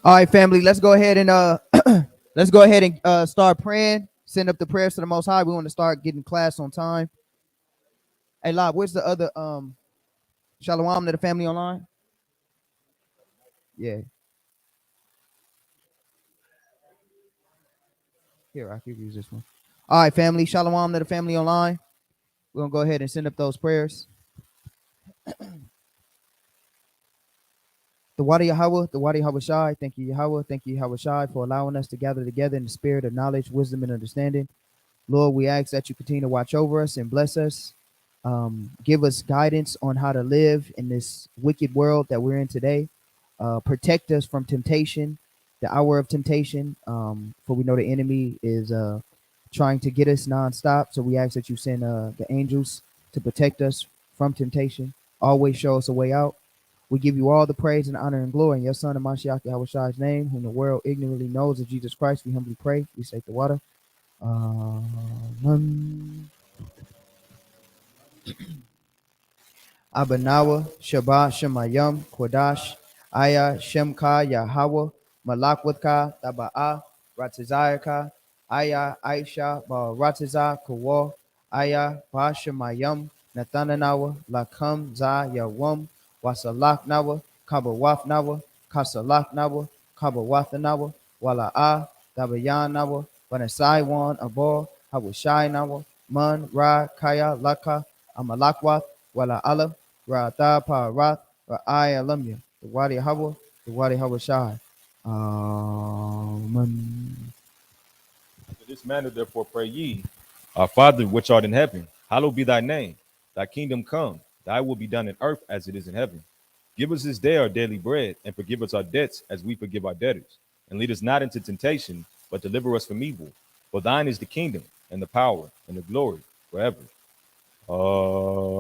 All right, family. Let's go ahead and start praying. Send up the prayers to the Most High. We want to start getting class on time. Hey, Lob, where's the other Shalom to the family online? Yeah, here I can use this one. All right, family. Shalom to the family online. We're gonna go ahead and send up those prayers. The Wadi Yahweh, the Wadi Yahweh Shai. Thank you, Yahweh. Thank you, Yahweh Shai, for allowing us to gather together in the spirit of knowledge, wisdom, and understanding. Lord, we ask that you continue to watch over us and bless us. Give us guidance on how to live in this wicked world that we're in today. Protect us from temptation, the hour of temptation, for we know the enemy is trying to get us nonstop. So we ask that you send the angels to protect us from temptation. Always show us a way out. We give you all the praise and honor and glory in your son, Mashiach Yahweh Shai's name, whom the world ignorantly knows as Jesus Christ. We humbly pray. We say the water. Abanawa, Shabbat, Shemayim, Kodash, Aya, Shemka, Yahweh, Malakwaka, Taba'a, Ratizayaka, Aya, Aisha, Ba Ratiza, Kawa, Aya, Ba Shemayim, Nathananawa, Lakam, Za, Yawam, Wasalak Nawa, Kabawaf Nawa, Kasalak Nawa, Kabawath Nawa, Wala'a, Dabayan Nawa, Vanasai Wan, Abor, Hawashai Nawa, Man, Ra, Kaya, Laka, Amalakwath, Wala Allah. Ra'ata Parath, Ra'ai Alamya, the Wadi Hawa, the Wadi Hawa Shai. Amen. After this manner, therefore, pray ye, Our Father which art in heaven, hallowed be thy name. Thy kingdom come, thy will be done in earth as it is in heaven. Give us this day our daily bread, and forgive us our debts as we forgive our debtors. And lead us not into temptation, but deliver us from evil. For thine is the kingdom, and the power, and the glory forever. Amen.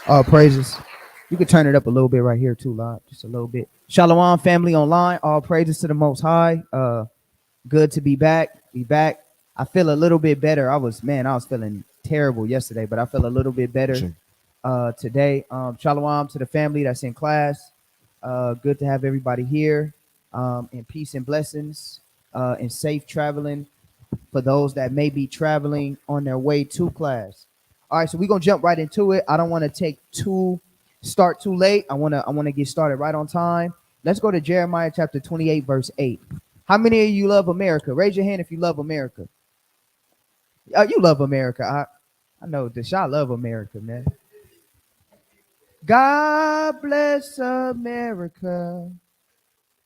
All praises. You can turn it up a little bit right here too, Lot. Just a little bit. Shalom family online. All praises to the Most High. Good to be back. Be back. I feel a little bit better. I was feeling terrible yesterday, but I feel a little bit better today. Shalom to the family that's in class. Good to have everybody here. And peace and blessings. And safe traveling for those that may be traveling on their way to class. All right, so we're gonna jump right into it. I don't want to start too late. I wanna get started right on time. Let's go to Jeremiah chapter 28, verse 8. How many of you love America? Raise your hand if you love America. You love America. I know Deshaun love America, man. God bless America,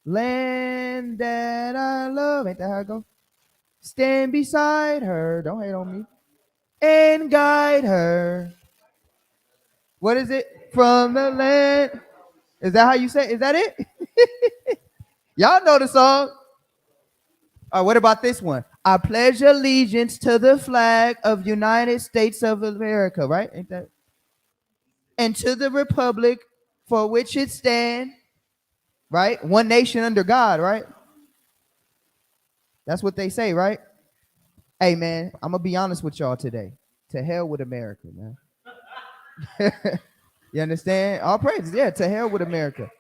land that I love. Ain't that how it go? Stand beside her. Don't hate on me. And guide her. What is it? From the land. Is that how you say it? Is that it? Y'all know the song. All right, what about this one? I pledge allegiance to the flag of United States of America, right? Ain't that? And to the republic for which it stands, right? One nation under God, right? That's what they say, right? Hey, man, I'm going to be honest with y'all today. To hell with America, man. You understand? All praises. Yeah, to hell with America.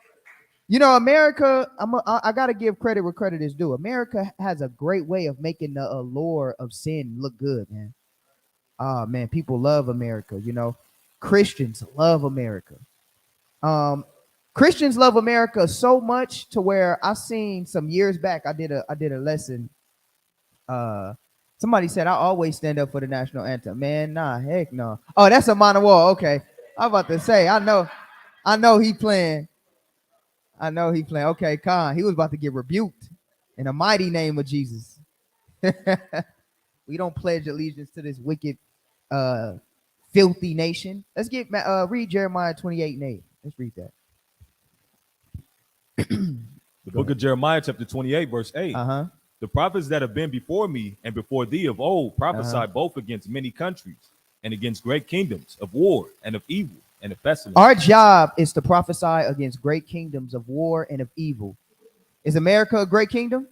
You know, America, I got to give credit where credit is due. America has a great way of making the allure of sin look good, man. Oh, man, people love America, you know. Christians love America. Christians love America so much to where I seen some years back, I did a lesson. Somebody said I always stand up for the national anthem. Man, nah, heck no. Oh, that's a minor wall. Okay. I'm about to say, I know he playing. Okay, Khan. He was about to get rebuked in the mighty name of Jesus. We don't pledge allegiance to this wicked, filthy nation. Let's read Jeremiah 28 and 8. Let's read that. The book of Jeremiah, chapter 28, verse 8. The prophets that have been before me and before thee of old prophesy both against many countries and against great kingdoms of war and of evil and of pestilence. Our job is to prophesy against great kingdoms of war and of evil. Is America a great kingdom?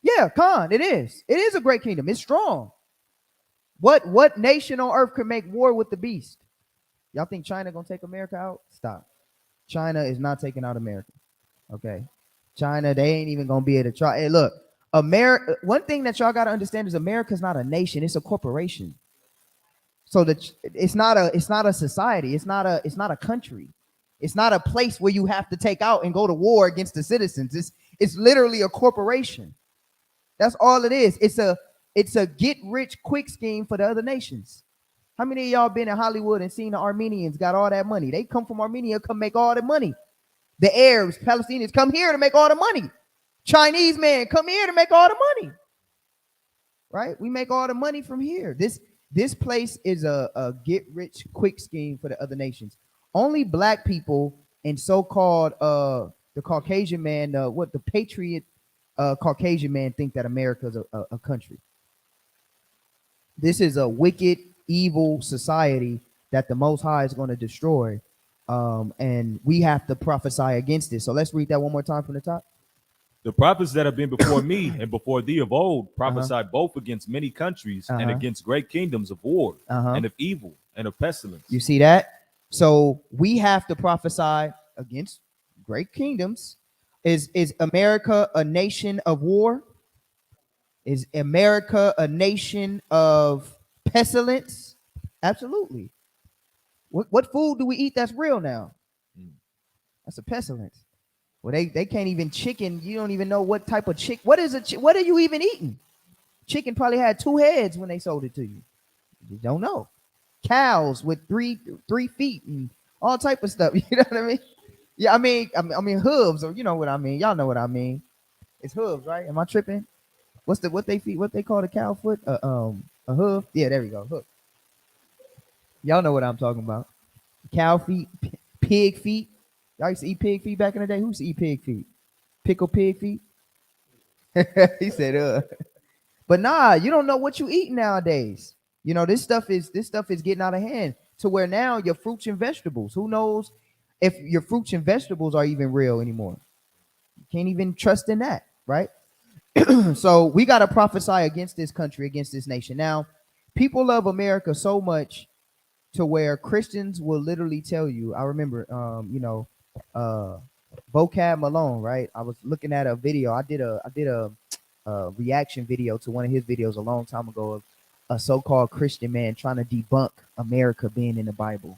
Yeah, Khan, it is. It is a great kingdom. It's strong. What nation on earth could make war with the beast? Y'all think China gonna take America out? Stop. China is not taking out America. Okay. China, they ain't even gonna be able to try. Hey, look, America. One thing that y'all gotta understand is America's not a nation; it's a corporation. So it's not a society. It's not a country. It's not a place where you have to take out and go to war against the citizens. It's literally a corporation. That's all it is. It's a get rich quick scheme for the other nations. How many of y'all been in Hollywood and seen the Armenians got all that money? They come from Armenia, come make all the money. The Arabs, Palestinians come here to make all the money. Chinese man come here to make all the money. Right? We make all the money from here. This place is a get rich quick scheme for the other nations. Only black people and so-called the Caucasian man, what the patriot Caucasian man think that America is a country. This is a wicked, evil society that the Most High is going to destroy. And we have to prophesy against it. So let's read that one more time from the top. The prophets that have been before me and before thee of old prophesied both against many countries and against great kingdoms of war and of evil and of pestilence. You see that? So we have to prophesy against great kingdoms. Is America a nation of war? Is America a nation of pestilence? Absolutely. What food do we eat that's real now? That's a pestilence. Well, they can't even chicken. You don't even know what type of chicken. What is what are you even eating? Chicken probably had 2 heads when they sold it to you. You don't know. Cows with three feet and all type of stuff. You know what I mean? Yeah, I mean hooves, or you know what I mean. Y'all know what I mean. It's hooves, right? Am I tripping? What they call the cow foot? A hoof? Yeah, there we go. Hoof. Y'all know what I'm talking about. Cow feet, pig feet. Y'all used to eat pig feet back in the day. Who used to eat pig feet? Pickle pig feet? He said, But nah, you don't know what you eat nowadays. You know, this stuff is getting out of hand to where now your fruits and vegetables, who knows if your fruits and vegetables are even real anymore. You can't even trust in that, right? So we got to prophesy against this country, against this nation. Now, people love America so much to where Christians will literally tell you. I remember, Vocab Malone, right? I was looking at a video. I did a reaction video to one of his videos a long time ago of a so-called Christian man trying to debunk America being in the Bible.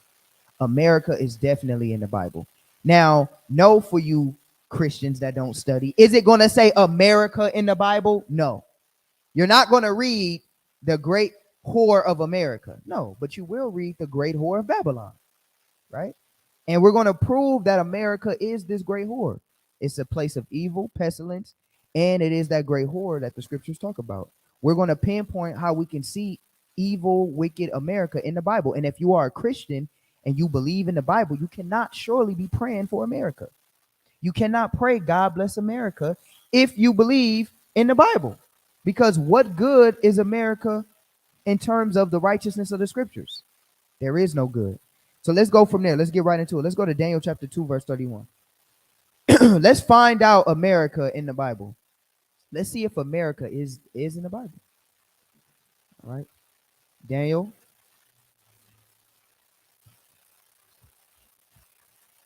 America is definitely in the Bible. Now, no, for you Christians that don't study, is it going to say America in the Bible? No. You're not going to read the great whore of America. No, but you will read the great whore of Babylon, right? And we're going to prove that America is this great whore. It's a place of evil, pestilence, and it is that great whore that the scriptures talk about. We're going to pinpoint how we can see evil, wicked America in the Bible. And if you are a Christian and you believe in the Bible, you cannot surely be praying for America. You cannot pray, God bless America, if you believe in the Bible. Because what good is America in terms of the righteousness of the scriptures? There is no good. So let's go from there. Let's get right into it. Let's go to Daniel chapter 2, verse 31. Let's find out America in the Bible. Let's see if America is in the Bible. All right. Daniel.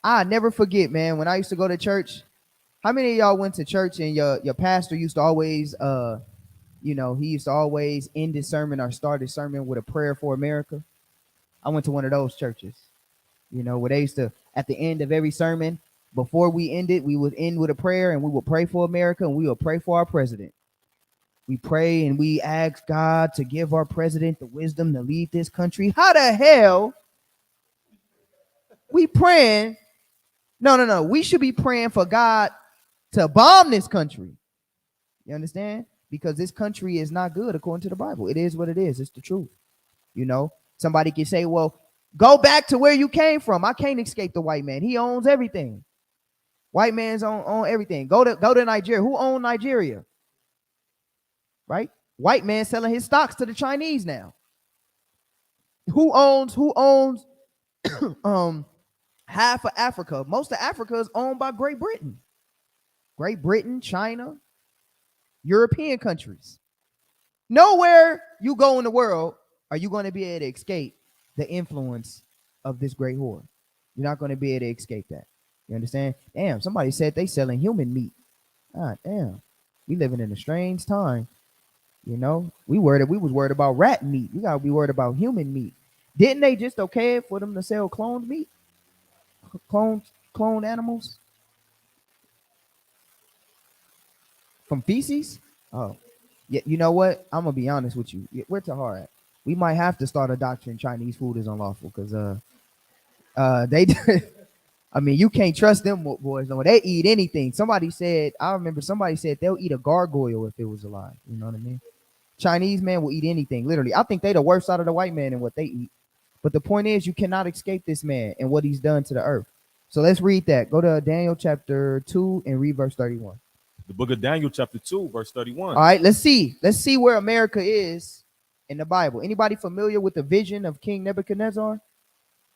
I never forget, man, when I used to go to church. How many of y'all went to church and your pastor used to always he used to always end his sermon or start his sermon with a prayer for America? I went to one of those churches, where they used to, at the end of every sermon, before we ended, we would end with a prayer and we would pray for America and we would pray for our president. We pray and we ask God to give our president the wisdom to lead this country. How the hell we praying? No. We should be praying for God to bomb this country. You understand? Because this country is not good according to the Bible. It is what it is. It's the truth. Somebody can say, well, go back to where you came from. I can't escape the white man. He owns everything. White man's own everything. Go to Nigeria. Who owns Nigeria? Right? White man selling his stocks to the Chinese now. Who owns half of Africa? Most of Africa is owned by Great Britain. Great Britain, China, European countries. Nowhere you go in the world are you going to be able to escape the influence of this great whore. You're not going to be able to escape that. You understand? Damn, somebody said they selling human meat. God damn. We living in a strange time. You know, we was worried about rat meat. We gotta be worried about human meat. Didn't they just okay it for them to sell cloned meat? Cloned animals from feces? Oh. Yeah, you know what? I'm gonna be honest with you. Where Tahar at? We might have to start a doctrine Chinese food is unlawful because they I mean, you can't trust them boys. No, they eat anything. Somebody said, I remember somebody said they'll eat a gargoyle if it was alive. You know what I mean? Chinese man will eat anything, literally. I think they the worst out of the white man in what they eat. But the point is, you cannot escape this man and what he's done to the earth. So let's read that. Go to Daniel chapter 2 and read verse 31. The book of Daniel, chapter 2, verse 31. All right, let's see. Let's see where America is in the Bible. Anybody familiar with the vision of King Nebuchadnezzar?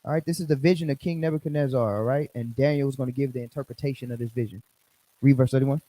All right, this is the vision of King Nebuchadnezzar, all right? And Daniel is going to give the interpretation of this vision. Read verse 31.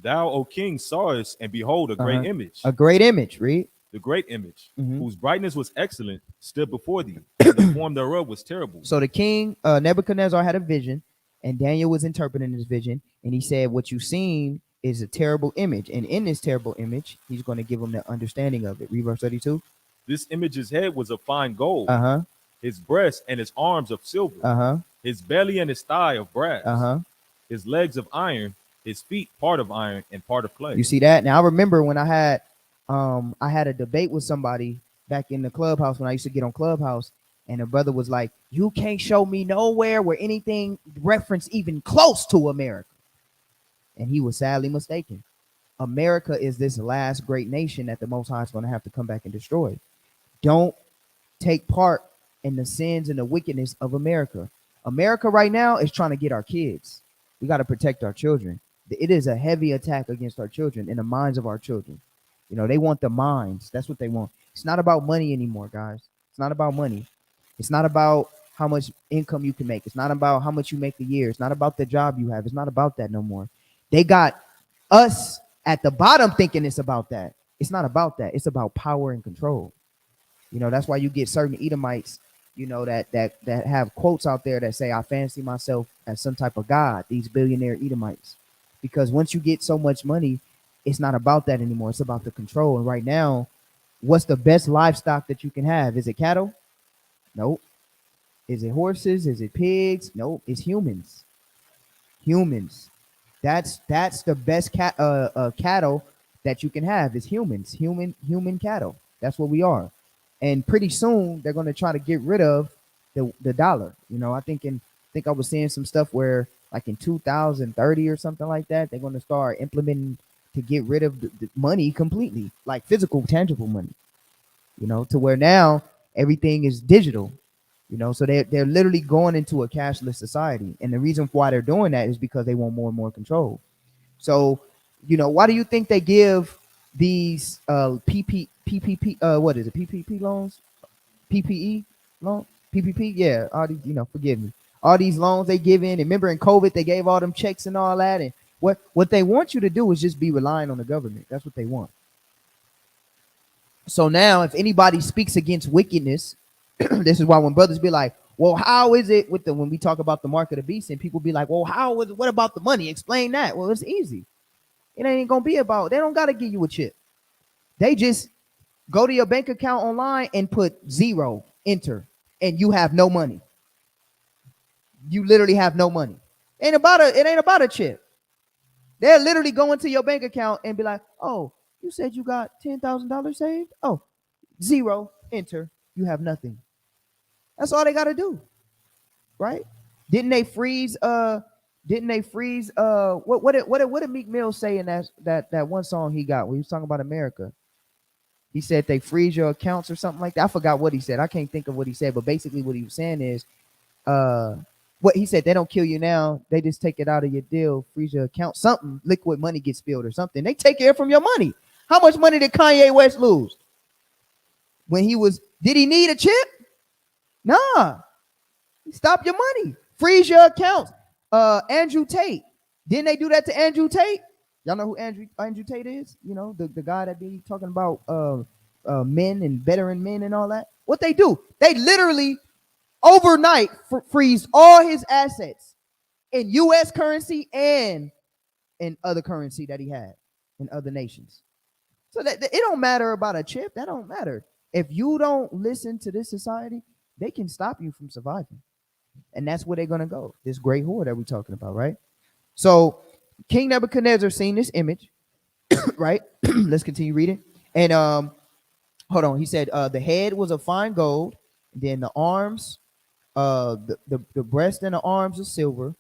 Thou, O king, sawest, and behold, a great image. A great image, read. The great image, whose brightness was excellent, stood before thee, and the form thereof was terrible. So the king, Nebuchadnezzar, had a vision, and Daniel was interpreting this vision, and he said, what you've seen is a terrible image, and in this terrible image, he's going to give them the understanding of it. Read verse 32. This image's head was of fine gold, Uh-huh. his breast and his arms of silver, Uh-huh. his belly and his thigh of brass, Uh-huh. his legs of iron, his feet part of iron and part of clay. You see that? Now I remember when I had a debate with somebody back in the clubhouse when I used to get on Clubhouse, and a brother was like, you can't show me nowhere where anything reference even close to America. And he was sadly mistaken. America is this last great nation that the Most High is going to have to come back and destroy. Don't take part in the sins and the wickedness of America. America right now is trying to get our kids. We got to protect our children. It is a heavy attack against our children, in the minds of our children. You know, they want the minds. That's what they want. It's not about money anymore, guys. It's not about money. It's not about how much income you can make. It's not about how much you make a year. It's not about the job you have. It's not about that no more. They got us at the bottom thinking it's about that. It's not about that. It's about power and control. You know, that's why you get certain Edomites, you know, that have quotes out there that say, I fancy myself as some type of god, these billionaire Edomites. Because once you get so much money, it's not about that anymore. It's about the control. And right now, what's the best livestock that you can have? Is it cattle? Nope. Is it horses? Is it pigs? Nope. It's humans. Humans. That's the best cattle that you can have is humans. Human cattle. That's what we are. And pretty soon they're going to try to get rid of the dollar. You know, I think I was seeing some stuff where like in 2030 or something like that, they're going to start implementing to get rid of the money completely, like physical, tangible money, you know, to where now everything is digital, you know, so they're literally going into a cashless society. And the reason why they're doing that is because they want more and more control. So, you know, why do you think they give these PPP what is it, PPP loans, PPE loan, PPP? Yeah, all these, you know, forgive me, all these loans they give in. And remember in COVID they gave all them checks and all that. And what they want you to do is just be relying on the government. That's what they want. So now if anybody speaks against wickedness, this is why when brothers be like, well, how is it with when we talk about the mark of the beast, and people be like, well, how is it, what about the money? Explain that. Well, it's easy. It ain't gonna be about, they don't gotta give you a chip. They just go to your bank account online and put 0, enter, and you have no money. You literally have no money. It ain't about a chip. They're literally going to your bank account and be like, oh, you said you got $10,000 saved? Oh, 0, enter, you have nothing. That's all they got to do, right? Didn't they freeze what did Meek Mill say in that one song he got when he was talking about America? He said they freeze your accounts or something like that. I forgot what he said. I can't think of what he said, but basically what he was saying is what he said, they don't kill you now, they just take it out of your deal, freeze your account, something, liquid money gets spilled or something. They take it from your money. How much money did Kanye West lose? When did he need a chip? Nah. Stop your money. Freeze your accounts. Andrew Tate. Didn't they do that to Andrew Tate? Y'all know who Andrew Tate is? You know, the guy that be talking about men and veteran men and all that. What they do? They literally overnight freeze all his assets in U.S. currency and in other currency that he had in other nations. So that it don't matter about a chip. That don't matter. If you don't listen to this society, they can stop you from surviving. And that's where they're going to go. This great whore that we're talking about, right? So King Nebuchadnezzar seen this image, right? Let's continue reading. And hold on. He said the head was of fine gold, then the arms, the breast and the arms of silver,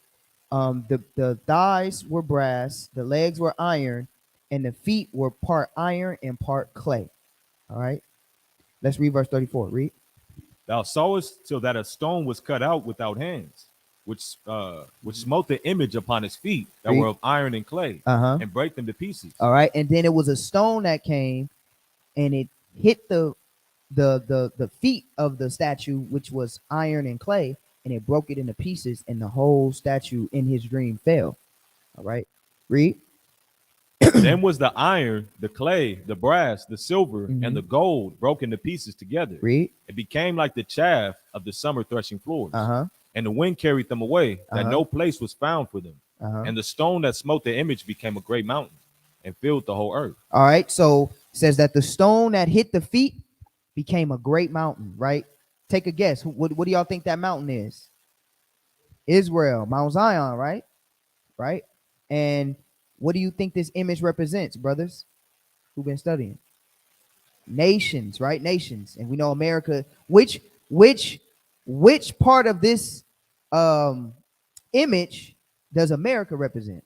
the thighs were brass, the legs were iron, and the feet were part iron and part clay. All right. Let's read verse 34. Read. Thou sawest till that a stone was cut out without hands, which smote the image upon his feet that Read. were of iron and clay, and break them to pieces. All right. And then it was a stone that came and it hit the feet of the statue, which was iron and clay, and it broke it into pieces, and the whole statue in his dream fell. All right. Read. Then was the iron, the clay, the brass, the silver, and the gold broken to pieces together. Read. It became like the chaff of the summer threshing floors. And the wind carried them away, that no place was found for them. And the stone that smote the image became a great mountain and filled the whole earth. All right. So it says that the stone that hit the feet became a great mountain, right? Take a guess. What do y'all think that mountain is? Israel, Mount Zion, right? Right. And what do you think this image represents, brothers who've been studying? Nations, right? Nations. And we know America. Which part of this image does America represent?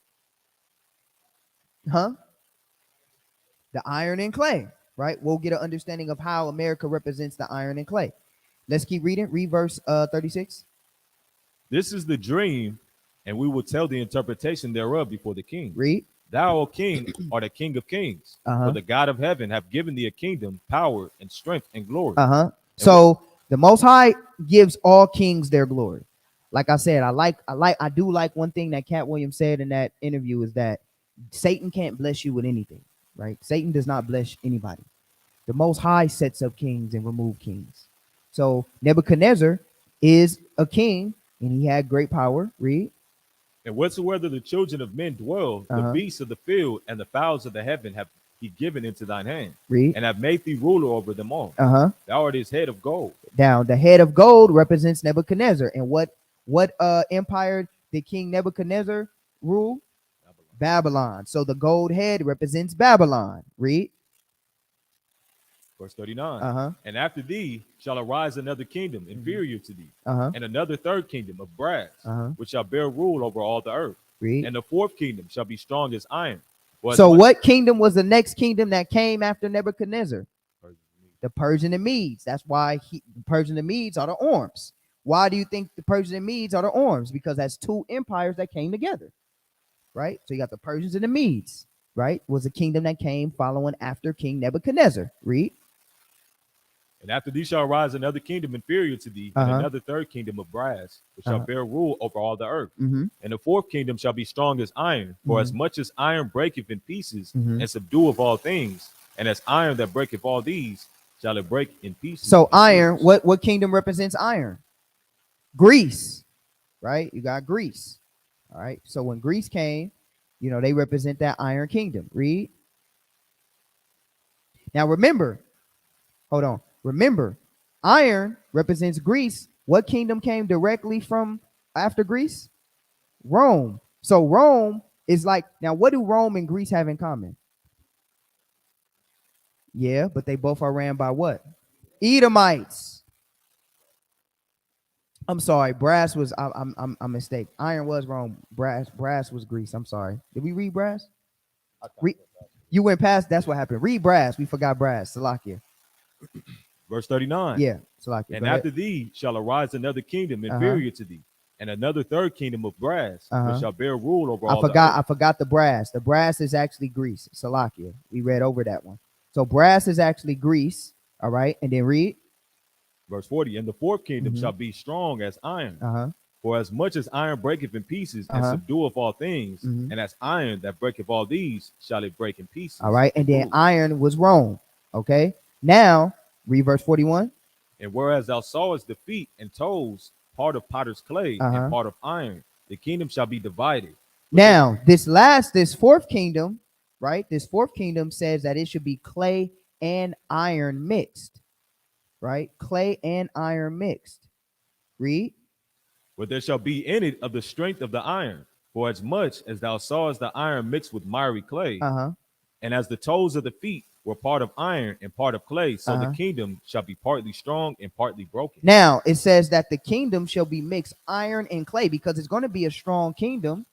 The iron and clay, right? We'll get an understanding of how America represents the iron and clay. Let's keep reading. Read verse 36. This is the dream, and we will tell the interpretation thereof before the king. Read. Thou, O king, art the king of kings. For the God of heaven hath given thee a kingdom, power, and strength, and glory. So the Most High gives all kings their glory. Like I said, I do like one thing that Cat Williams said in that interview is that Satan can't bless you with anything, right? Satan does not bless anybody. The Most High sets up kings and remove kings. So Nebuchadnezzar is a king, and he had great power. Read. And whatsoever the children of men dwell, the beasts of the field and the fowls of the heaven have he given into thine hand. Read. And have made thee ruler over them all. Thou art his head of gold. Now, the head of gold represents Nebuchadnezzar. And what empire did King Nebuchadnezzar rule? Babylon. So the gold head represents Babylon. Read. Verse 39. And after thee shall arise another kingdom inferior to thee, and another third kingdom of brass, which shall bear rule over all the earth. Read. And the fourth kingdom shall be strong as iron. So what kingdom was the next kingdom that came after Nebuchadnezzar? The Persian and Medes. That's why the Persian and Medes are the arms. Why do you think the Persian and Medes are the arms? Because that's two empires that came together, right? So you got the Persians and the Medes, right? Was a kingdom that came following after King Nebuchadnezzar. Read. And after thee shall arise another kingdom inferior to thee, and another third kingdom of brass, which shall bear rule over all the earth. And the fourth kingdom shall be strong as iron, for as much as iron breaketh in pieces, and subdueth all things, and as iron that breaketh all these, shall it break in pieces. So iron, what kingdom represents iron? Greece, right? You got Greece. All right. So when Greece came, they represent that iron kingdom. Read. Now remember, hold on. Remember, iron represents Greece. What kingdom came directly from after Greece? Rome. So Rome is like, now what do Rome and Greece have in common? Yeah, but they both are ran by what? Edomites. I'm sorry, brass was I'm mistake. Iron was Rome. Brass was Greece. I'm sorry. Did we read brass? You went past. That's what happened. Read brass. We forgot brass. Salakia. Verse 39. Yeah, Salakia. And after thee shall arise another kingdom inferior to thee, and another third kingdom of brass, which shall bear rule over all the earth. I forgot the brass. The brass is actually Greece. Salakia. We read over that one. So brass is actually Greece. All right, and then read. Verse 40. And the fourth kingdom shall be strong as iron. For as much as iron breaketh in pieces and subdueth all things, and as iron that breaketh all these, shall it break in pieces. All right, and then iron was Rome. Okay, now read verse 41. And whereas thou sawest the feet and toes, part of potter's clay and part of iron, the kingdom shall be divided. Now, this fourth kingdom, right? This fourth kingdom says that it should be clay and iron mixed, right? Clay and iron mixed. Read. But there shall be in it of the strength of the iron, for as much as thou sawest the iron mixed with miry clay, and as the toes of the feet were part of iron and part of clay, so the kingdom shall be partly strong and partly broken. Now, it says that the kingdom shall be mixed iron and clay because it's going to be a strong kingdom.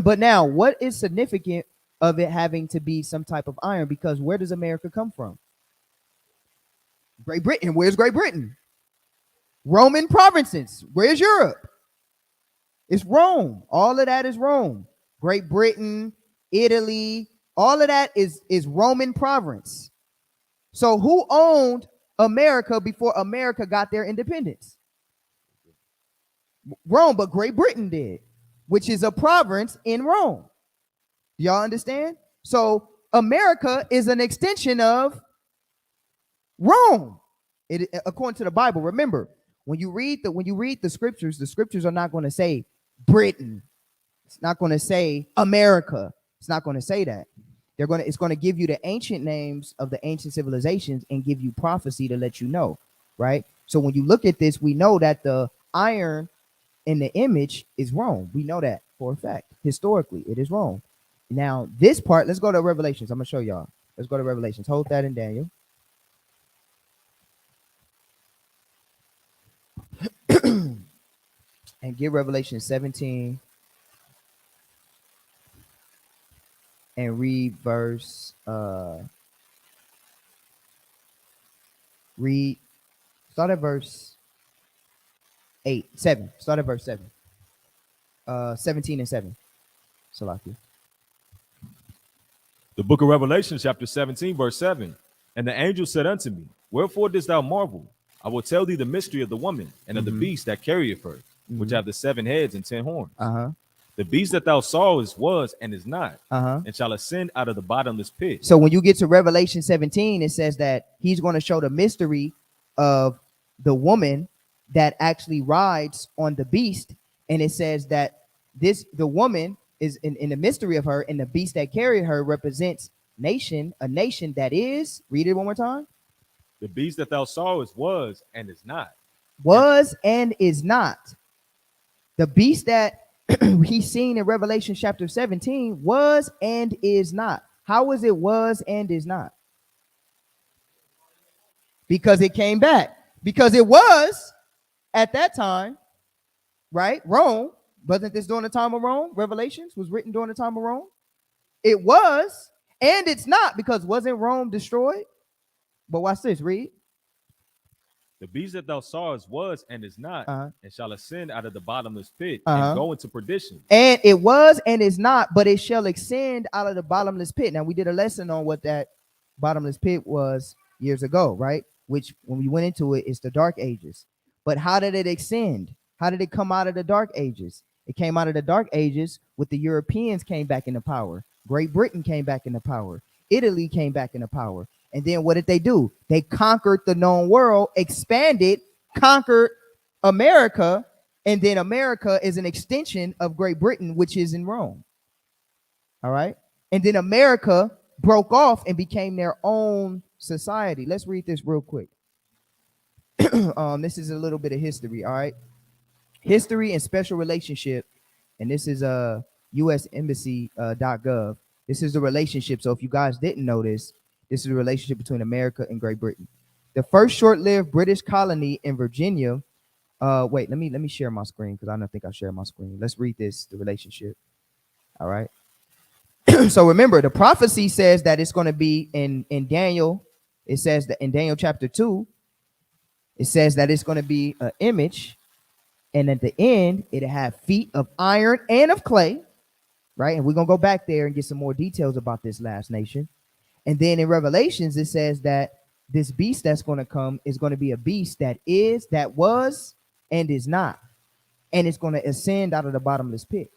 But now, what is significant of it having to be some type of iron? Because where does America come from? Great Britain. Where's Great Britain? Roman provinces. Where's Europe? It's Rome. All of that is Rome. Great Britain, Italy, all of that is Roman province. So who owned America before America got their independence? Rome, but Great Britain did, which is a province in Rome. Y'all understand? So America is an extension of Rome. According to the Bible. Remember, when you read the scriptures are not going to say Britain. It's not going to say America. It's not going to say that. It's going to give you the ancient names of the ancient civilizations and give you prophecy to let you know, right? So when you look at this, we know that the iron in the image is Rome. We know that for a fact. Historically, it is Rome. Now, this part, let's go to Revelations. I'm going to show y'all. Let's go to Revelations. Hold that in Daniel. And get Revelation 17 and read verse start at verse 7. Start at verse 7. 17 and 7. Salaki. The book of Revelation, chapter 17, verse 7. And the angel said unto me, wherefore didst thou marvel? I will tell thee the mystery of the woman and of the beast that carrieth her, which have the 7 heads and 10 horns. The beast that thou sawest was and is not, and shall ascend out of the bottomless pit. So when you get to Revelation 17, it says that he's going to show the mystery of the woman that actually rides on the beast. And it says that the woman is in the mystery of her, and the beast that carried her represents a nation that is, read it one more time. The beast that thou sawest was and is not. Was and is not. The beast that he's seen in Revelation chapter 17 was and is not. How is it was and is not? Because it came back. Because it was at that time, right? Rome. Wasn't this during the time of Rome? Revelations was written during the time of Rome. It was and it's not, because wasn't Rome destroyed? But watch this, read. The beast that thou sawest was and is not, and shall ascend out of the bottomless pit and go into perdition. And it was and is not, but it shall ascend out of the bottomless pit. Now, we did a lesson on what that bottomless pit was years ago, right? Which, when we went into it, is the dark ages. But how did it ascend? How did it come out of the dark ages? It came out of the dark ages with the Europeans came back into power. Great Britain came back into power. Italy came back into power. And then what did they do? They conquered the known world, expanded, conquered America, and then America is an extension of Great Britain, which is in Rome. All right? And then America broke off and became their own society. Let's read this real quick. This is a little bit of history, all right? History and special relationship, and this is usembassy.gov. This is the relationship. So if you guys didn't know this, this is the relationship between America and Great Britain. The first short-lived British colony in Virginia. Wait, let me share my screen, because I don't think I shared my screen. Let's read this, the relationship. All right. So remember, the prophecy says that it's going to be in Daniel. It says that in Daniel chapter 2, it says that it's going to be an image. And at the end, it'll have feet of iron and of clay. Right. And we're going to go back there and get some more details about this last nation. And then in Revelations, it says that this beast that's going to come is going to be a beast that is, that was, and is not. And it's going to ascend out of the bottomless pit.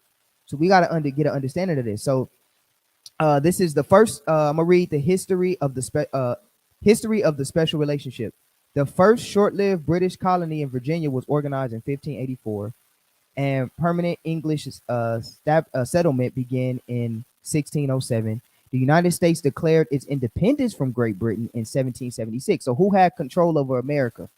So we got to get an understanding of this. So this is the first. I'm going to read the history of the special relationship. The first short-lived British colony in Virginia was organized in 1584, and permanent English settlement began in 1607. The United States declared its independence from Great Britain in 1776. So who had control over America?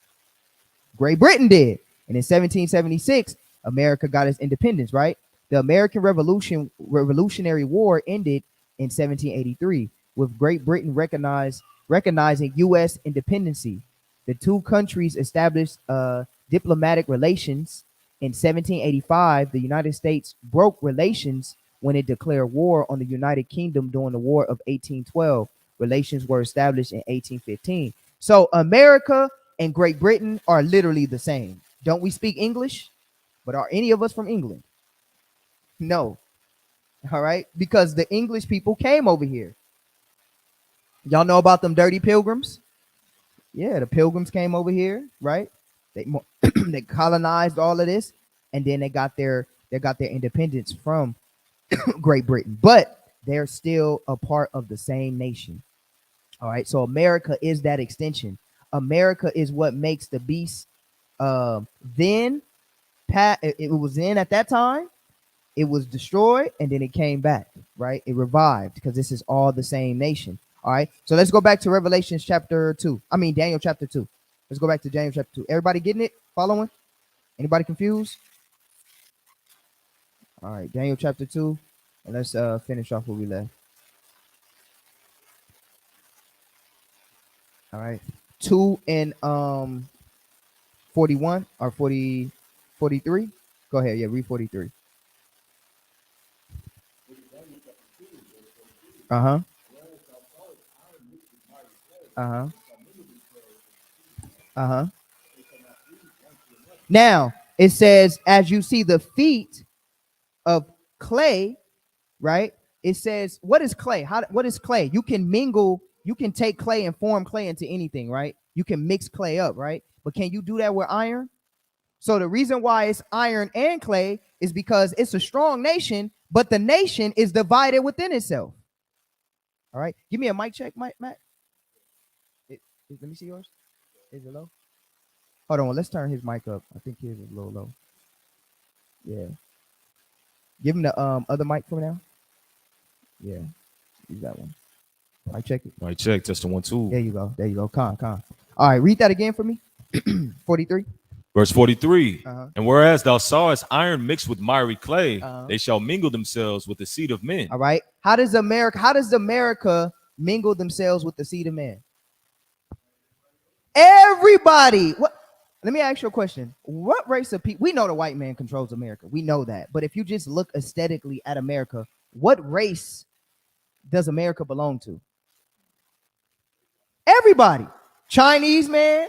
Great Britain did. And in 1776, America got its independence, right? The American Revolutionary War ended in 1783 with Great Britain recognizing U.S. independency. The two countries established diplomatic relations. In 1785, the United States broke relations when it declared war on the United Kingdom during the War of 1812. Relations were established in 1815. So America and Great Britain are literally the same. Don't we speak English? But are any of us from England? No. All right. Because the English people came over here. Y'all know about them dirty pilgrims? Yeah, the pilgrims came over here, right? They they colonized all of this, and then they got their independence from Great Britain. But they're still a part of the same nation. All right. So America is that extension. America is what makes the beast. Then it was in at that time. It was destroyed and then it came back. Right. It revived because this is all the same nation. All right. So let's go back to Revelation chapter 2. I mean Daniel chapter 2. Let's go back to Daniel chapter 2. Everybody getting it? Following? Anybody confused? All right. Daniel chapter 2. And let's finish off where we left. All right. 2 and 41 or 40, 43. Go ahead. Yeah, read 43. Uh-huh. Uh-huh. Uh-huh. Now it says, as you see the feet of clay, right? It says, what is clay? What is clay? You can mingle, you can take clay and form clay into anything, right? You can mix clay up, right? But can you do that with iron? So the reason why it's iron and clay is because it's a strong nation, but the nation is divided within itself. All right. Give me a mic check, Matt. Let me see yours. Is it low? Hold on. Let's turn his mic up. I think his is a little low. Yeah. Give him the other mic for now. Yeah. Use that one. Mic check it. Mic check. Testing 1 2. There you go. There you go. Con. All right. Read that again for me. 43. Verse 43. Uh-huh. And whereas thou sawest iron mixed with miry clay, Uh-huh. they shall mingle themselves with the seed of men. All right. How does America mingle themselves with the seed of man? Everybody. What? Let me ask you a question. What race of people? We know the white man controls America. We know that. But if you just look aesthetically at America, what race does America belong to? Everybody. Chinese man,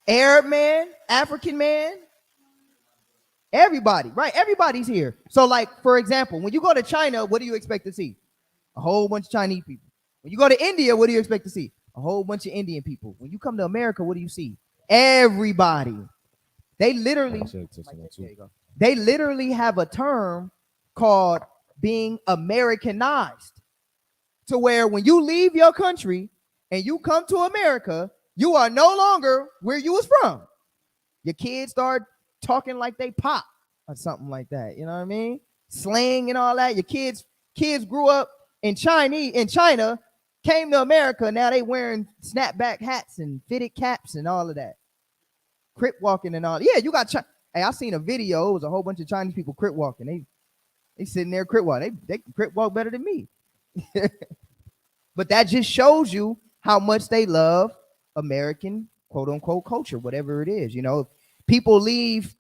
Arab man, African man, everybody, right? Everybody's here. So, like, for example, when you go to China, what do you expect to see? A whole bunch of Chinese people. When you go to India, what do you expect to see? A whole bunch of Indian people. When you come to America, what do you see? Everybody. They literally have a term called being Americanized, to where when you leave your country and you come to America, you are no longer where you was from. Your kids start talking like they pop or something like that. You know what I mean? Slang and all that. Your kids grew up in China, came to America. Now they wearing snapback hats and fitted caps and all of that. Crip walking and all. Yeah, you got. Hey, I seen a video. It was a whole bunch of Chinese people crip walking. They sitting there crip walking. They crip walk better than me. But that just shows you how much they love American quote unquote culture, whatever it is. You know, people leave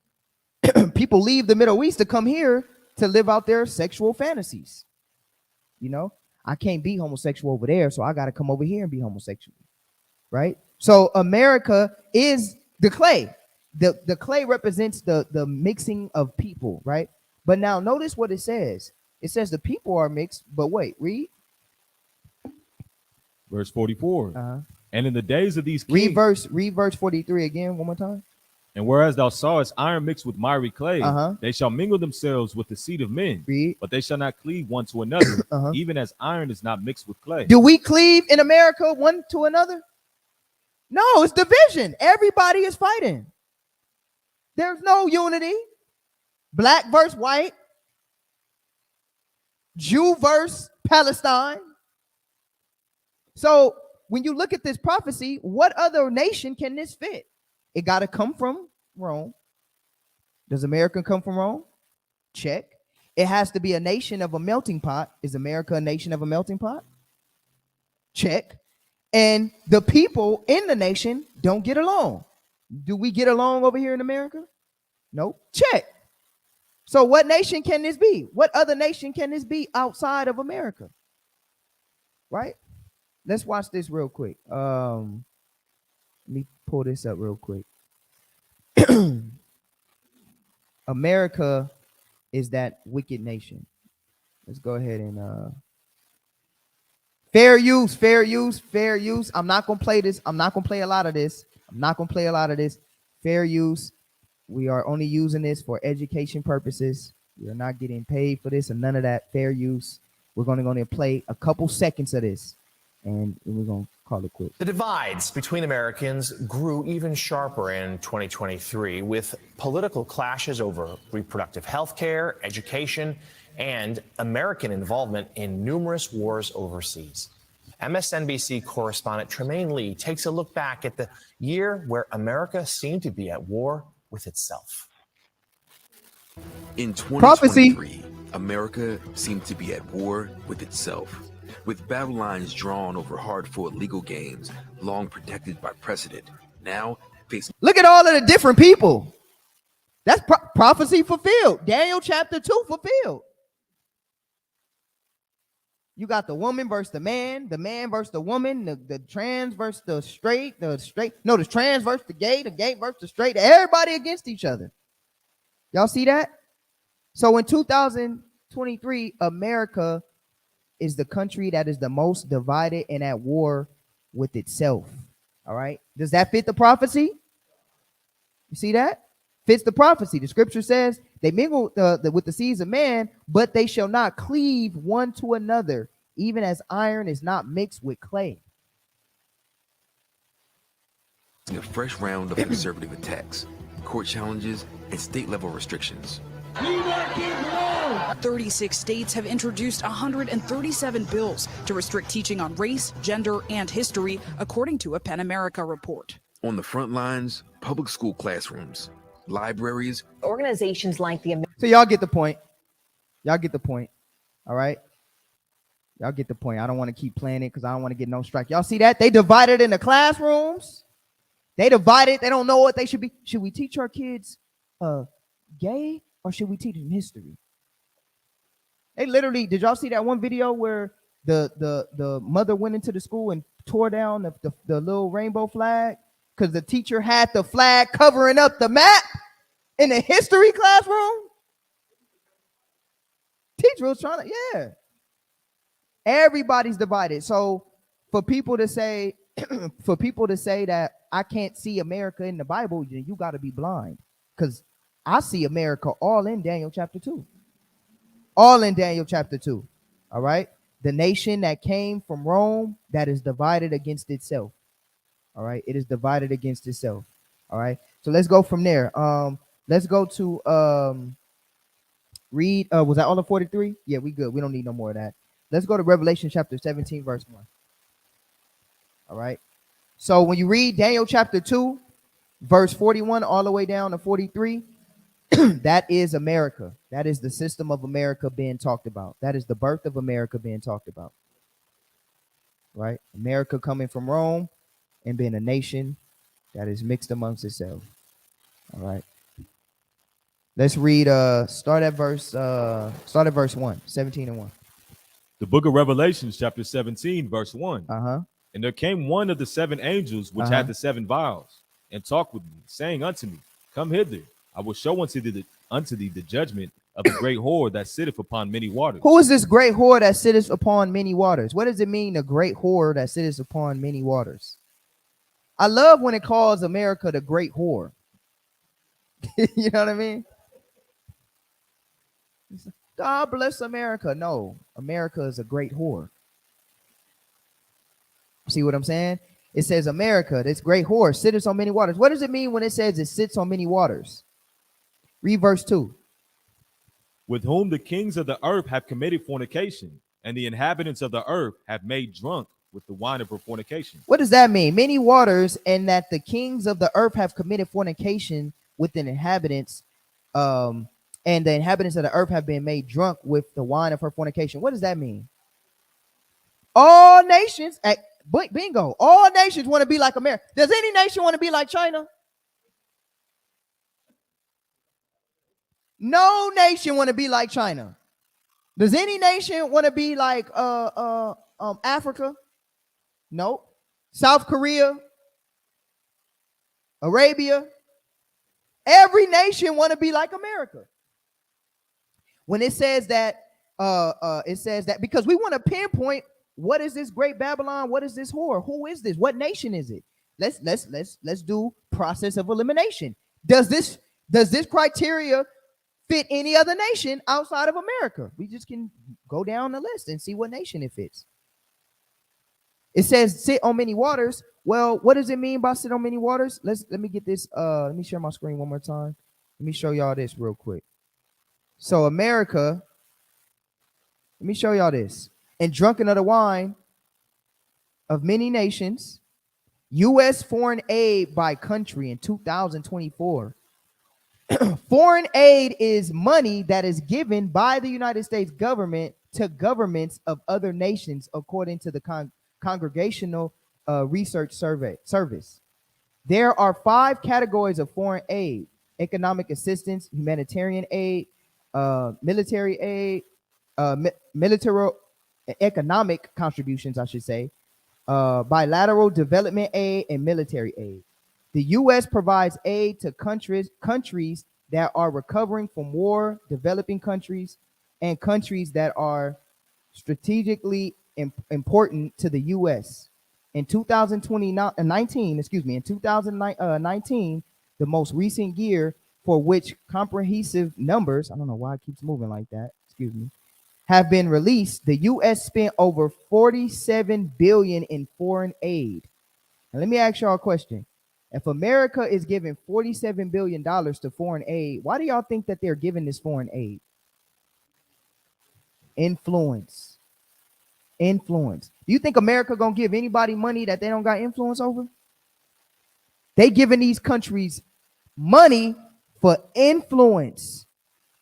the Middle East to come here to live out their sexual fantasies. You know, I can't be homosexual over there, so I got to come over here and be homosexual, right? So America is the clay. The clay represents the mixing of people, right? But now notice what it says. It says the people are mixed, but wait, read. Verse 44. Uh-huh. And in the days of these kings, read verse 43 again, one more time. And whereas thou sawest iron mixed with miry clay, Uh-huh. they shall mingle themselves with the seed of men, Read. but they shall not cleave one to another, Uh-huh. even as iron is not mixed with clay. Do we cleave in America one to another? No, it's division. Everybody is fighting. There's no unity. Black versus white, Jew versus Palestine. So when you look at this prophecy, what other nation can this fit? It got to come from Rome. Does America come from Rome? Check. It has to be a nation of a melting pot. Is America a nation of a melting pot? Check. And the people in the nation don't get along. Do we get along over here in America? Nope. Check. So what nation can this be? What other nation can this be outside of America? Right? Let's watch this real quick. Let me pull this up real quick. America is that wicked nation. Let's go ahead and fair use. I'm not gonna play this. I'm not gonna play a lot of this. Fair use. We are only using this for education purposes. We are not getting paid for this and none of that. Fair use. We're going to play a couple seconds of this, and we're going to call it quits. The divides between Americans grew even sharper in 2023 with political clashes over reproductive health care, education, and American involvement in numerous wars overseas. MSNBC correspondent Tremaine Lee takes a look back at the year where America seemed to be at war with itself. In 2023, America seemed to be at war with itself, with battle lines drawn over hard-fought legal games long protected by precedent, now facing... Look at all of the different people. That's prophecy fulfilled. Daniel chapter 2 fulfilled. You got the woman versus the man versus the woman, the trans versus the straight, the trans versus the gay versus the straight, everybody against each other. Y'all see that? So in 2023, America is the country that is the most divided and at war with itself. All right. Does that fit the prophecy? You see that? Fits the prophecy. The scripture says they mingle with the seeds of man, but they shall not cleave one to another, even as iron is not mixed with clay. A fresh round of conservative attacks, court challenges, and state-level restrictions. 36 states have introduced 137 bills to restrict teaching on race, gender, and history, according to a PEN America report. On the front lines, public school classrooms, libraries, organizations like the... So y'all get the point. All right. Y'all get the point. I don't want to keep playing it because I don't want to get no strike. Y'all see that? They divided in the classrooms. They divided. They don't know what they should be. Should we teach our kids gay or should we teach them history? They literally, did y'all see that one video where the mother went into the school and tore down the little rainbow flag because the teacher had the flag covering up the map in the history classroom? Teacher was trying to, yeah. Everybody's divided. So for people to say that I can't see America in the Bible, you got to be blind, because I see America all in Daniel chapter 2. All in Daniel chapter 2. All right. The nation that came from Rome that is divided against itself. All right. It is divided against itself. All right. So let's go from there. Let's go to read. Was that all of 43? Yeah, we good. We don't need no more of that. Let's go to Revelation chapter 17, verse 1. All right. So when you read Daniel chapter 2, verse 41 all the way down to 43, that is America. That is the system of America being talked about. That is the birth of America being talked about. Right? America coming from Rome and being a nation that is mixed amongst itself. All right. Let's read start at verse 1, 17 and 1. The book of Revelations, chapter 17, verse 1. Uh-huh. And there came one of the seven angels which had the seven vials, and talked with me, saying unto me, Come hither, I will show unto thee the judgment of the great whore that sitteth upon many waters. Who is this great whore that sitteth upon many waters? What does it mean, the great whore that sitteth upon many waters? I love when it calls America the great whore. You know what I mean? God bless America. No, America is a great whore. See what I'm saying? It says America, this great horse, sitteth on many waters. What does it mean when it says it sits on many waters? Read verse 2. With whom the kings of the earth have committed fornication, and the inhabitants of the earth have made drunk with the wine of her fornication. What does that mean? Many waters, and that the kings of the earth have committed fornication with the inhabitants, and the inhabitants of the earth have been made drunk with the wine of her fornication. What does that mean? All nations, bingo, all nations want to be like America. Does any nation want to be like China? No nation want to be like China. Does any nation want to be like Africa? Nope. South Korea, Arabia. Every nation want to be like America. When it says that, because we want to pinpoint what is this great Babylon? What is this whore? Who is this? What nation is it? Let's do process of elimination. Does this criteria fit any other nation outside of America? We just can go down the list and see what nation it fits. It says sit on many waters. Well, what does it mean by sit on many waters? Let me get this. Let me share my screen one more time. Let me show y'all this real quick. So America, let me show y'all this. And drunken of the wine of many nations, U.S. foreign aid by country in 2024. Foreign aid is money that is given by the United States government to governments of other nations, according to the Congregational Research Service. There are 5 categories of foreign aid: economic assistance, humanitarian aid, military aid, military economic contributions, I should say, bilateral development aid, and military aid. The U.S. provides aid to countries that are recovering from war, developing countries, and countries that are strategically important to the U.S. In 2019, the most recent year for which comprehensive numbers, I don't know why it keeps moving like that, excuse me, have been released, the U.S. spent over $47 billion in foreign aid. Now, let me ask y'all a question. If America is giving $47 billion to foreign aid, why do y'all think that they're giving this foreign aid? Influence. Influence. Do you think America gonna give anybody money that they don't got influence over? They giving these countries money for influence,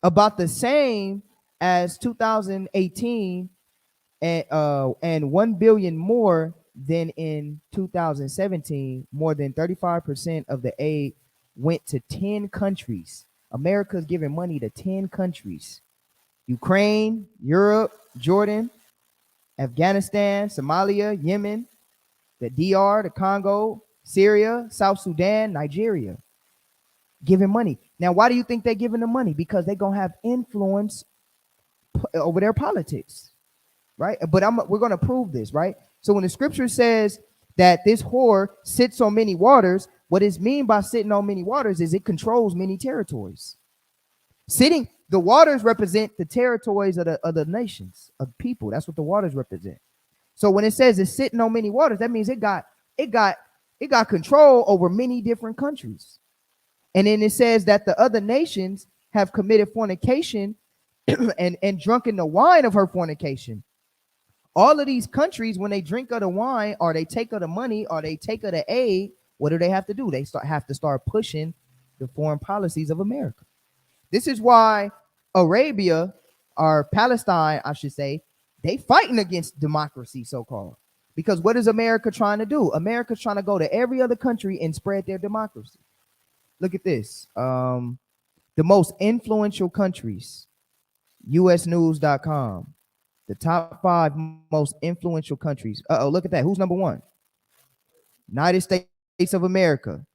about the same as 2018, and 1 billion more than in 2017. More than 35% of the aid went to 10 countries. America's giving money to 10 countries: Ukraine, Europe, Jordan, Afghanistan, Somalia, Yemen, the DR, the Congo, Syria, South Sudan, Nigeria. Giving money. Now, why do you think they're giving them money? Because they're going to have influence over their politics, right? But we're going to prove this, right? So when the scripture says that this whore sits on many waters, what it means by sitting on many waters is it controls many territories. The waters represent the territories of the nations, of people. That's what the waters represent. So when it says it's sitting on many waters, that means it got control over many different countries. And then it says that the other nations have committed fornication and drunken the wine of her fornication. All of these countries, when they drink of the wine, or they take of the money, or they take of the aid, what do they have to do? They have to start pushing the foreign policies of America. This is why Arabia, or Palestine, I should say, they fighting against democracy, so-called. Because what is America trying to do? America's trying to go to every other country and spread their democracy. Look at this. The most influential countries, usnews.com. The top 5 most influential countries. Look at that. Who's number 1? United States of America.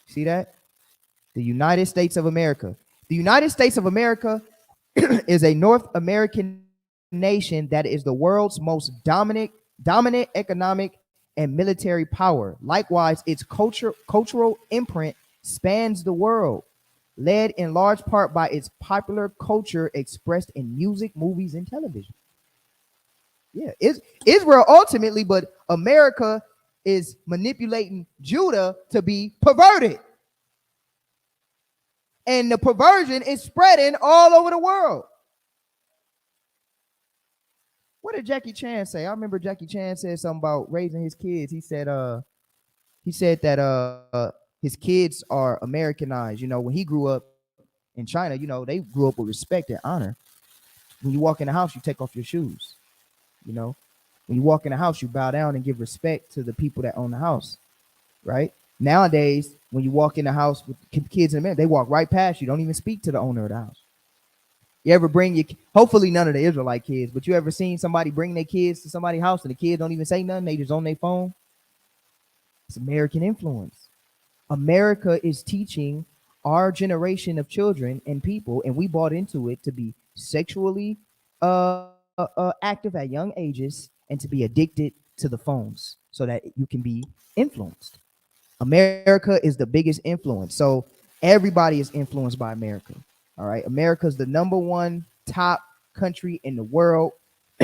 See that? The United States of America. The United States of America is a North American nation that is the world's most dominant economic and military power. Likewise, its cultural imprint spans the world, led in large part by its popular culture expressed in music, movies, and television. Yeah, it's Israel ultimately, but America is manipulating Judah to be perverted. And the perversion is spreading all over the world. What did Jackie Chan say? I remember Jackie Chan said something about raising his kids. He said that his kids are Americanized. You know, when he grew up in China, you know, they grew up with respect and honor. When you walk in the house, you take off your shoes. You know, when you walk in the house, you bow down and give respect to the people that own the house, right? Nowadays, when you walk in the house with kids in America, they walk right past you. Don't even speak to the owner of the house. You ever bring your, hopefully none of the Israelite kids, but you ever seen somebody bring their kids to somebody's house and the kids don't even say nothing? They just on their phone. It's American influence. America is teaching our generation of children and people, and we bought into it, to be sexually active at young ages and to be addicted to the phones so that you can be influenced. America is the biggest influence. So everybody is influenced by America. All right. America is the #1 top country in the world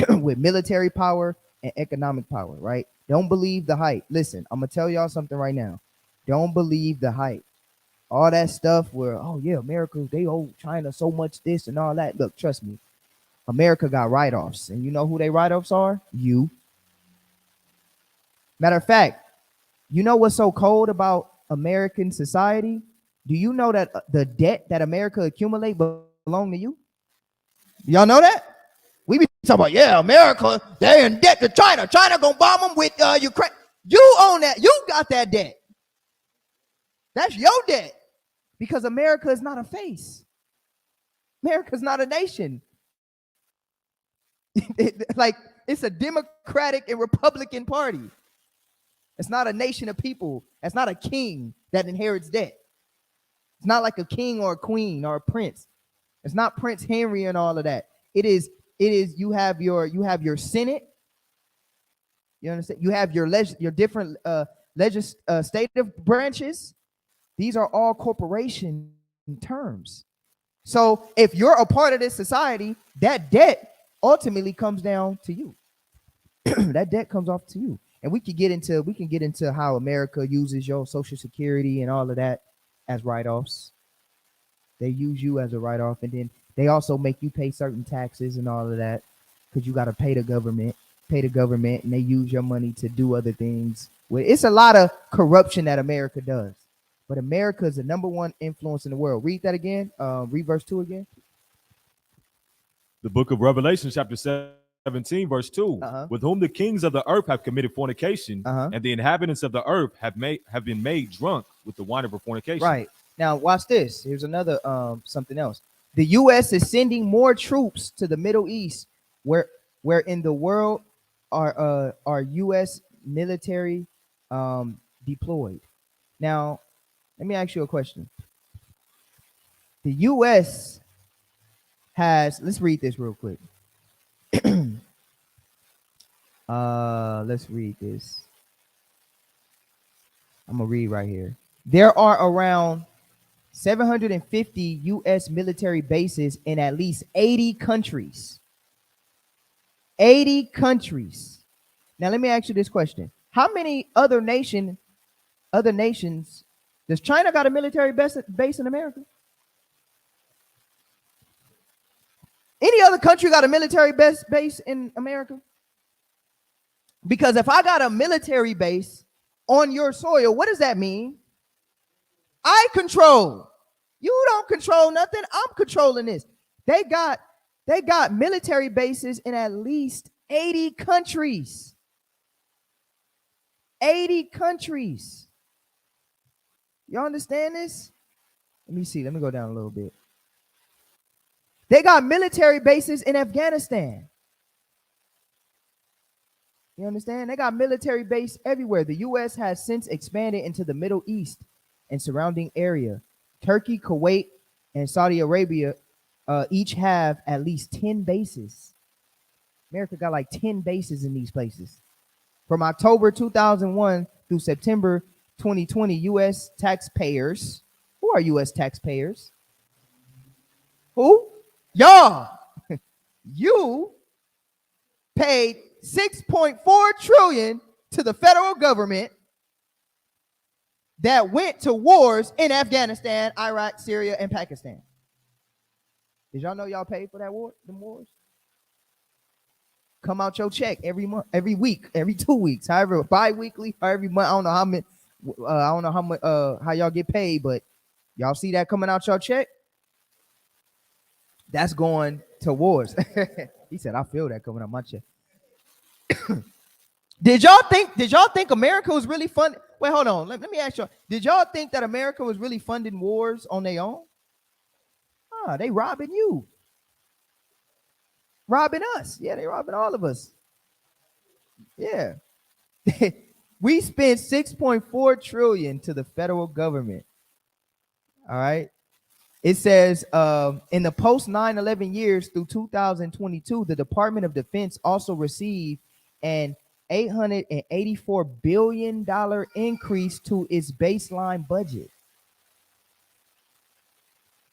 with military power and economic power. Right. Don't believe the hype. Listen, I'm going to tell y'all something right now. Don't believe the hype. All that stuff where, oh, yeah, America, they owe China so much this and all that. Look, trust me. America got write-offs. And you know who they write-offs are? You. Matter of fact, you know what's so cold about American society? Do you know that the debt that America accumulate belong to you? Y'all know that? We be talking about, yeah, America, they're in debt to China. China gonna bomb them with Ukraine. You own that. You got that debt. That's your debt. Because America is not a face. America is not a nation. Like, it's a Democratic and Republican party. It's not a nation of people. It's not a king that inherits debt. It's not like a king or a queen or a prince. It's not Prince Henry and all of that. It is you have your Senate. You understand? You have your different legislative branches. These are all corporation terms. So if you're a part of this society, that debt ultimately comes down to you. That debt comes off to you. And we can get into how America uses your Social Security and all of that as write-offs. They use you as a write-off, and then they also make you pay certain taxes and all of that because you got to pay the government, and they use your money to do other things. It's a lot of corruption that America does, but America is the #1 influence in the world. Read that again. Read verse 2 again. The book of Revelation, chapter 17, verse 2. With whom the kings of the earth have committed fornication, and the inhabitants of the earth have been made drunk with the wine of her fornication. Right. Now, watch this. Here's another something else. The U.S. is sending more troops to the Middle East, where in the world are U.S. military deployed. Now, let me ask you a question. The U.S. has, let's read this real quick. Let's read this. I'm gonna read right here. There are around 750 U.S. military bases in at least 80 countries. 80 countries. Now, let me ask you this question. How many other nations, does China got a military base in America? Any other country got a military base in America? Because if I got a military base on your soil, what does that mean? I control. You don't control nothing. I'm controlling this. They got military bases in at least 80 countries. 80 countries. Y'all understand this? Let me see. Let me go down a little bit. They got military bases in Afghanistan. You understand? They got military base everywhere. The U.S. has since expanded into the Middle East and surrounding area. Turkey, Kuwait, and Saudi Arabia each have at least 10 bases. America got like 10 bases in these places. From October 2001 through September 2020, U.S. taxpayers. Who are U.S. taxpayers? Who? Y'all. You paid $6.4 trillion to the federal government that went to wars in Afghanistan, Iraq, Syria, and Pakistan. Did y'all know y'all paid for that war, them wars? Come out your check every month, every week, every 2 weeks, however, bi-weekly or every month. I don't know how many, I don't know how much, how y'all get paid, but y'all see that coming out your check? That's going to wars. He said, I feel that coming out my check. Did y'all think America was really funding? Wait, hold on. Let me ask y'all. Did y'all think that America was really funding wars on their own? They robbing you. Robbing us. Yeah, they robbing all of us. Yeah. We spent 6.4 trillion to the federal government. All right. It says in the post 9/11 years through 2022, the Department of Defense also received an $884 billion increase to its baseline budget.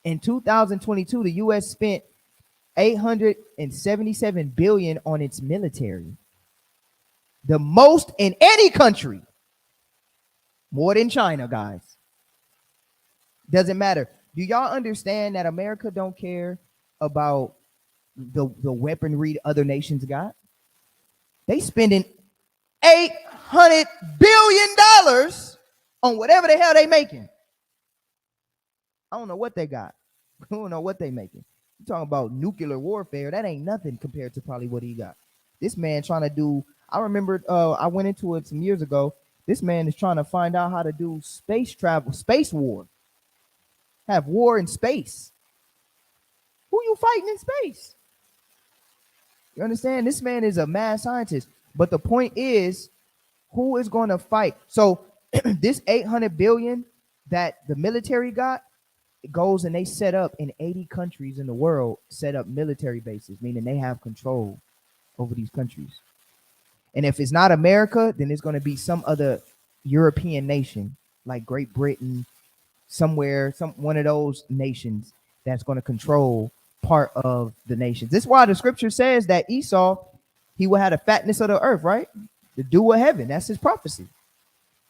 In 2022, the U.S. spent $877 billion on its military, the most in any country, more than China, guys. Doesn't matter. Do y'all understand that America don't care about the weaponry other nations got? They spending $800 billion on whatever the hell they making. I don't know what they got. I don't know what they making. You talking about nuclear warfare? That ain't nothing compared to probably what he got. This man trying to do. I remember I went into it some years ago. This man is trying to find out how to do space travel, space war. Have war in space. Who you fighting in space? You understand? This man is a mad scientist. But the point is, who is going to fight? So this 800 billion that the military got, it goes and they set up in 80 countries in the world, set up military bases, meaning they have control over these countries. And if it's not America, then it's going to be some other European nation like Great Britain, somewhere, one of those nations that's going to control part of the nations. This is why the scripture says that Esau, he will have the fatness of the earth, right? The dew of heaven. That's his prophecy.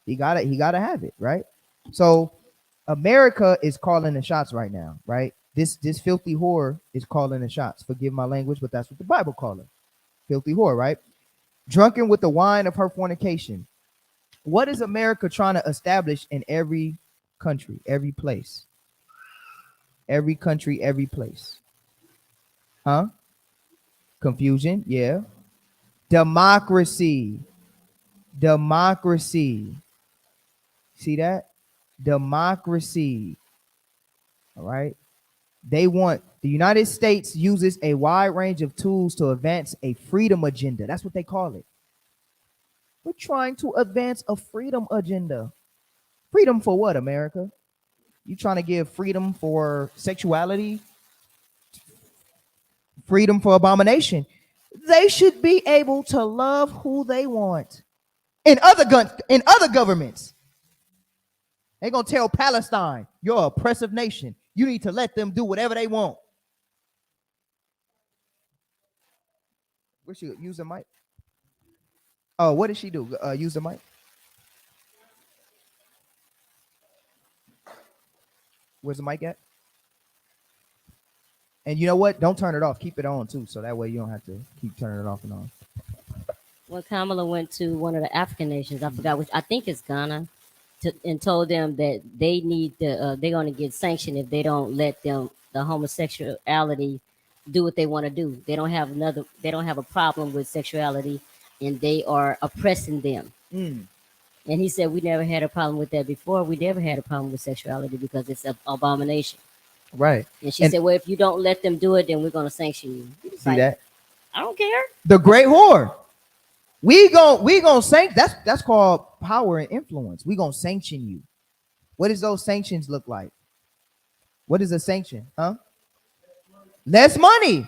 He got to have it, right? So America is calling the shots right now, right? This filthy whore is calling the shots. Forgive my language, but that's what the Bible calls her. Filthy whore, right? Drunken with the wine of her fornication. What is America trying to establish in every country, every place? Every country, every place. Huh? Confusion, yeah. Democracy. Democracy. See that? Democracy. All right. They want the United States uses a wide range of tools to advance a freedom agenda. That's what they call it. We're trying to advance a freedom agenda. Freedom for what, America? You trying to give freedom for sexuality? Freedom for abomination? They should be able to love who they want. In other governments, they're gonna tell Palestine, you're an oppressive nation. You need to let them do whatever they want. Where she use the mic? Oh, what did she do? Use the mic. Where's the mic at? And you know what? Don't turn it off. Keep it on too, so that way you don't have to keep turning it off and on. When Kamala went to one of the African nations, I forgot which, I think it's Ghana, and told them that they need they're going to get sanctioned if they don't let them the homosexuality do what they want to do. They don't have a problem with sexuality, and they are oppressing them. And he said, we never had a problem with that before. We never had a problem with sexuality because it's an abomination. Right. And she said, well, if you don't let them do it, then we're going to sanction you. See like, that? I don't care. The great whore. We gonna sanction. That's called power and influence. We gonna sanction you. What does those sanctions look like? What is a sanction? Huh? Less money.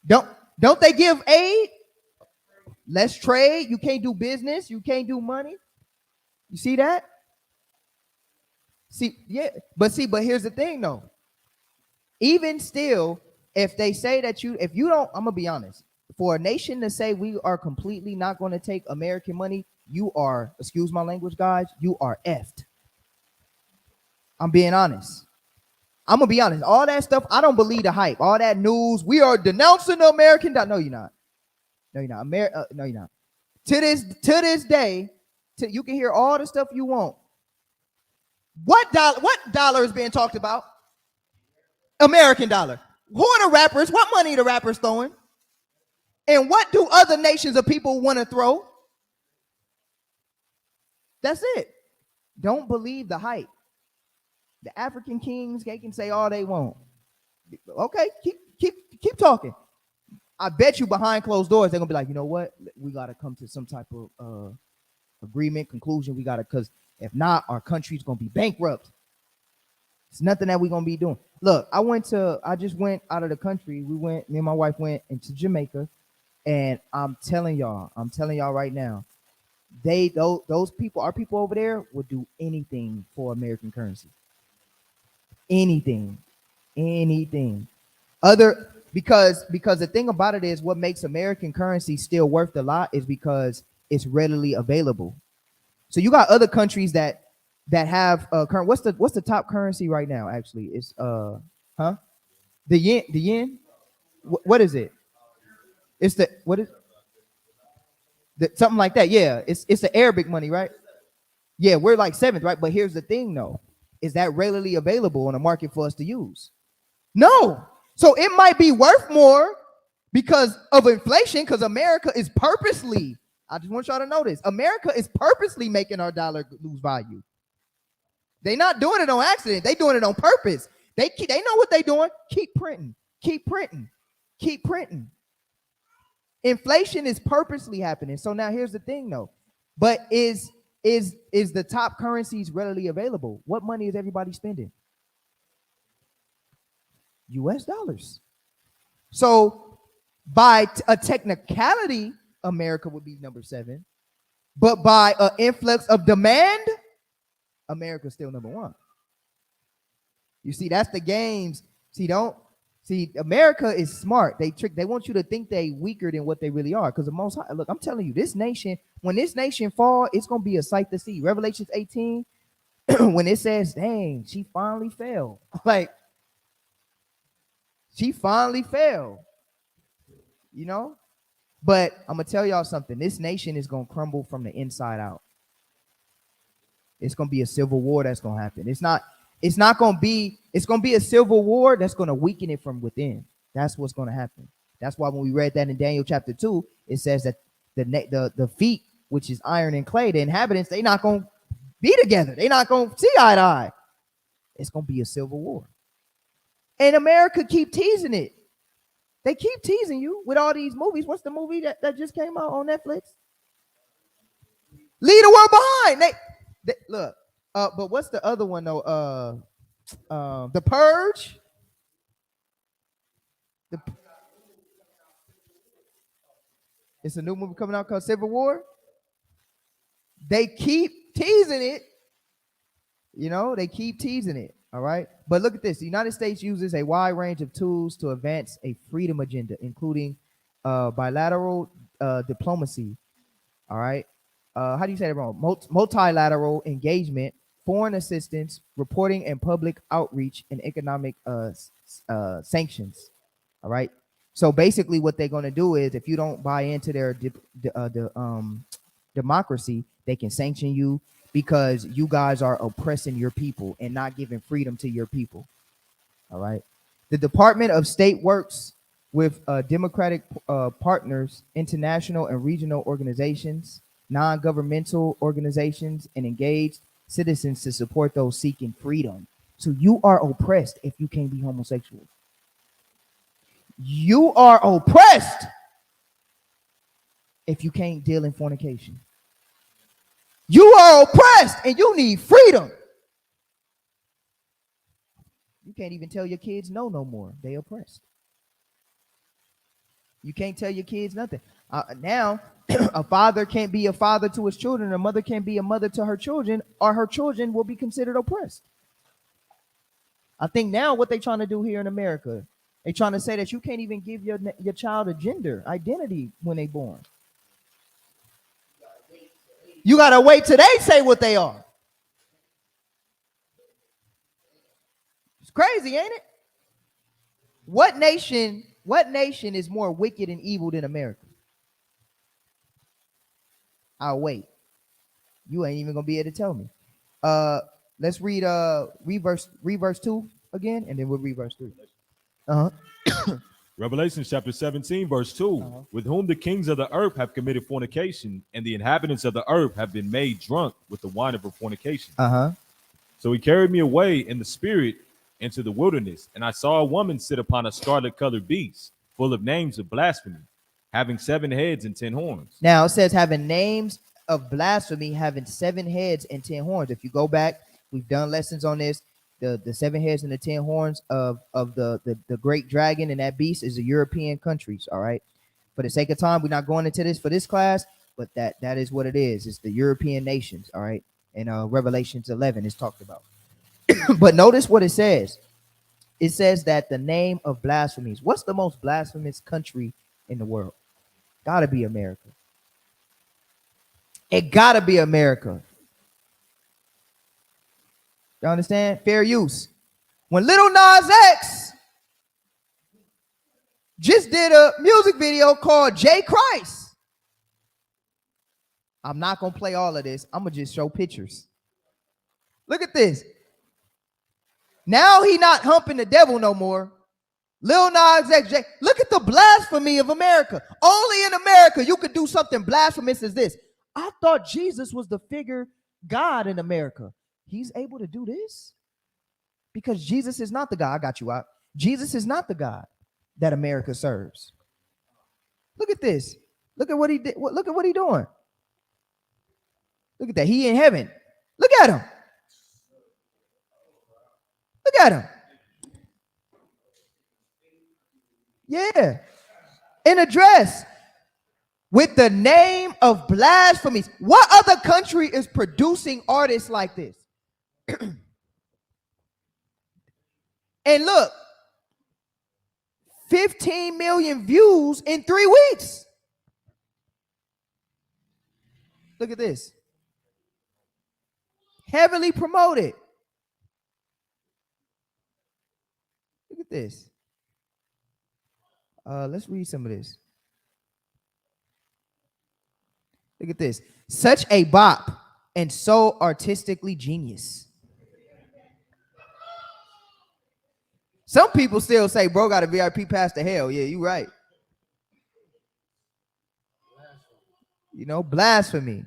Don't they give aid? Less trade. You can't do business. You can't do money. You see that? See, yeah, but here's the thing though. Even still, if they say that if you don't, I'm gonna be honest. For a nation to say we are completely not going to take American money, you are, excuse my language, guys, you are effed. I'm being honest. I'm gonna be honest. All that stuff, I don't believe the hype. All that news, we are denouncing the American. No, you're not. No, you're not. No, you're not. To this day, you can hear all the stuff you want. What dollar is being talked about? American dollar. Who are the rappers? What money are the rappers throwing? And what do other nations of people want to throw? That's it. Don't believe the hype. The African kings, they can say all they want. Okay, keep talking. I bet you behind closed doors, they're gonna be like, you know what? We gotta come to some type of agreement, conclusion. We gotta, because if not, our country's gonna be bankrupt. It's nothing that we're gonna be doing. Look, I just went out of the country. Me and my wife went into Jamaica, and I'm telling y'all right now, those people, our people over there, would do anything for American currency. Anything. Because the thing about it is, what makes American currency still worth a lot is because it's readily available. So you got other countries that have current. What's the top currency right now? Actually, it's the yen. The yen. What is it? It's something like that. Yeah, it's the Arabic money, right? Yeah, we're like seventh, right? But here's the thing, though: is that readily available on the market for us to use? No. So it might be worth more because of inflation, because America is purposely, I just want y'all to know this, America is purposely making our dollar lose value. They're not doing it on accident. They're doing it on purpose. They know what they're doing. Keep printing. Inflation is purposely happening. So now here's the thing, though. But is the top currencies readily available? What money is everybody spending? US dollars. So by a technicality, America would be number 7. But by an influx of demand, America's still number 1. You see, that's the games. See, America is smart. They want you to think they weaker than what they really are. Because the Most High, look, I'm telling you, this nation, when this nation fall, it's gonna be a sight to see. Revelations 18, when it says, dang, she finally fell. Like, she finally fell, you know? But I'm going to tell y'all something. This nation is going to crumble from the inside out. It's going to be a civil war that's going to happen. It's going to be a civil war that's going to weaken it from within. That's what's going to happen. That's why when we read that in Daniel chapter 2, it says that the feet, which is iron and clay, the inhabitants, they're not going to be together. They're not going to see eye to eye. It's going to be a civil war. And America keep teasing it. They keep teasing you with all these movies. What's the movie that just came out on Netflix? Leave the world behind. They look. But what's the other one though? The Purge. It's a new movie coming out called Civil War. They keep teasing it. You know, they keep teasing it. All right. But look at this. The United States uses a wide range of tools to advance a freedom agenda, including bilateral diplomacy. All right. How do you say that wrong? Multilateral engagement, foreign assistance, reporting and public outreach, and economic sanctions. All right. So basically what they're going to do is, if you don't buy into their democracy, they can sanction you, because you guys are oppressing your people and not giving freedom to your people. All right. The Department of State works with democratic partners, international and regional organizations, non-governmental organizations, and engaged citizens to support those seeking freedom. So you are oppressed if you can't be homosexual. You are oppressed if you can't deal in fornication. You are oppressed and you need freedom. You can't even tell your kids no more. They oppressed. You can't tell your kids nothing. Now, a father can't be a father to his children. A mother can't be a mother to her children, or her children will be considered oppressed. I think now what they're trying to do here in America, they're trying to say that you can't even give your child a gender identity when they're born. You gotta wait till they say what they are. It's crazy, ain't it? What nation is more wicked and evil than America? I'll wait. You ain't even gonna be able to tell me. Let's read read verse 2 again, and then we'll read verse 3. Revelation chapter 17, verse 2. With whom the kings of the earth have committed fornication, and the inhabitants of the earth have been made drunk with the wine of her fornication. So he carried me away in the spirit into the wilderness, and I saw a woman sit upon a scarlet colored beast, full of names of blasphemy, having 7 heads and 10 horns. Now it says having names of blasphemy, having 7 heads and 10 horns. If you go back, we've done lessons on this. The 7 heads and the 10 horns of the great dragon and that beast is the European countries. All right. For the sake of time, we're not going into this for this class, but that is what it is. It's the European nations. All right. And Revelations 11 is talked about. But notice what it says. It says that the name of blasphemies. What's the most blasphemous country in the world? Gotta be America. It gotta be America. You understand? Fair use. When Lil Nas X just did a music video called J Christ. I'm not gonna play all of this. I'm gonna just show pictures. Look at this. Now he not humping the devil no more. Lil Nas X, look at the blasphemy of America. Only in America you could do something blasphemous as this. I thought Jesus was the figure God in America. He's able to do this because Jesus is not the God. I got you out. Jesus is not the God that America serves. Look at this. Look at what he did. Look at what he's doing. Look at that. He in heaven. Look at him. Look at him. Yeah. In a dress with the name of blasphemies. What other country is producing artists like this? And look, 15 million views in 3 weeks. Look at this. Heavily promoted. Look at this. Let's read some of this. Look at this. Such a bop and so artistically genius. Some people still say, bro, got a VIP pass to hell. Yeah, you right. You know, blasphemy.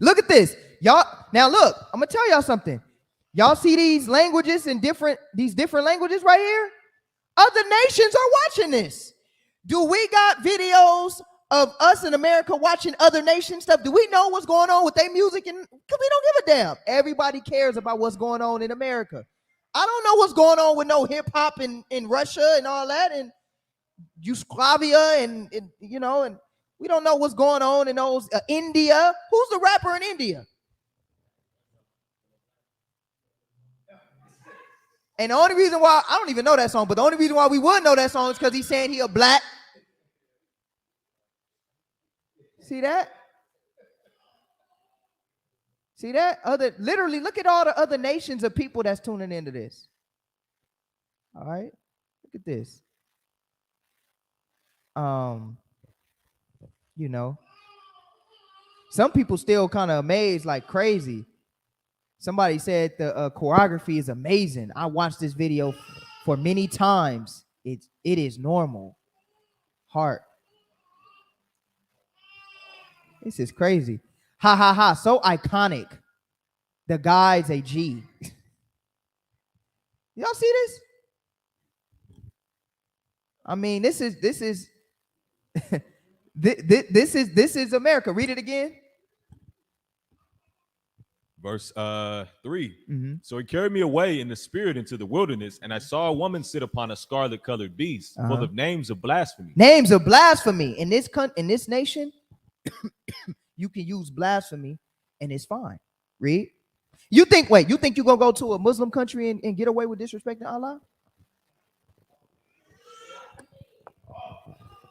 Look at this. Y'all, now look, I'm going to tell y'all something. Y'all see these languages in these different languages right here? Other nations are watching this. Do we got videos of us in America watching other nation stuff? Do we know what's going on with their music? And because we don't give a damn. Everybody cares about what's going on in America. I don't know what's going on with no hip hop in Russia and all that, and Yugoslavia, and you know, and we don't know what's going on in those India. Who's the rapper in India? And the only reason why I don't even know that song, but the only reason why we would know that song is because he's saying he a black. See that? See that? Literally, look at all the other nations of people that's tuning into this. All right, look at this. You know, some people still kind of amazed like crazy. Somebody said the choreography is amazing. I watched this video for many times. It is normal. Heart. This is crazy. Ha ha ha. So iconic. The guy's a G. Y'all see this? I mean, this is this is America. Read it again. Verse 3. So he carried me away in the spirit into the wilderness, and I saw a woman sit upon a scarlet colored beast, full of names of blasphemy. Names of blasphemy. In this nation, you can use blasphemy and it's fine. Read. You think you're gonna go to a Muslim country and get away with disrespecting Allah?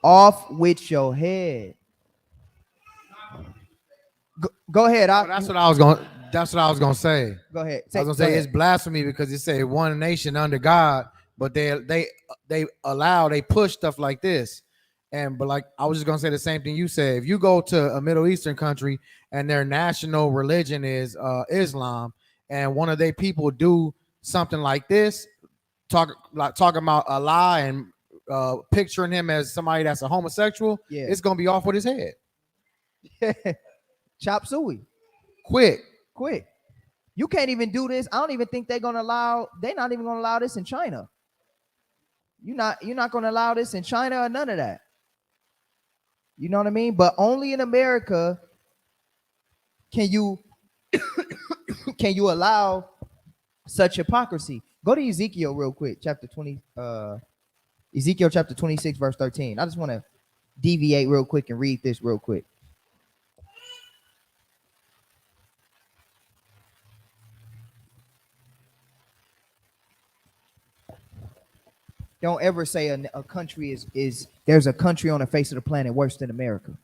Off with your head. Go ahead. That's what I was going. That's what I was gonna say. Go ahead. I was gonna say it's blasphemy because it say one nation under God, but they push stuff like this. But like I was just gonna say the same thing you said. If you go to a Middle Eastern country and their national religion is Islam, and one of their people do something like this, talking about Allah and picturing him as somebody that's a homosexual, it's gonna be off with his head. Chop suey. Quick. You can't even do this. I don't even think they're not even gonna allow this in China. You're not gonna allow this in China or none of that. You know what I mean? But only in America can you allow such hypocrisy. Go to Ezekiel real quick, chapter 20, Ezekiel chapter 26, verse 13. I just want to deviate real quick and read this real quick. Don't ever say a country is there's a country on the face of the planet worse than America.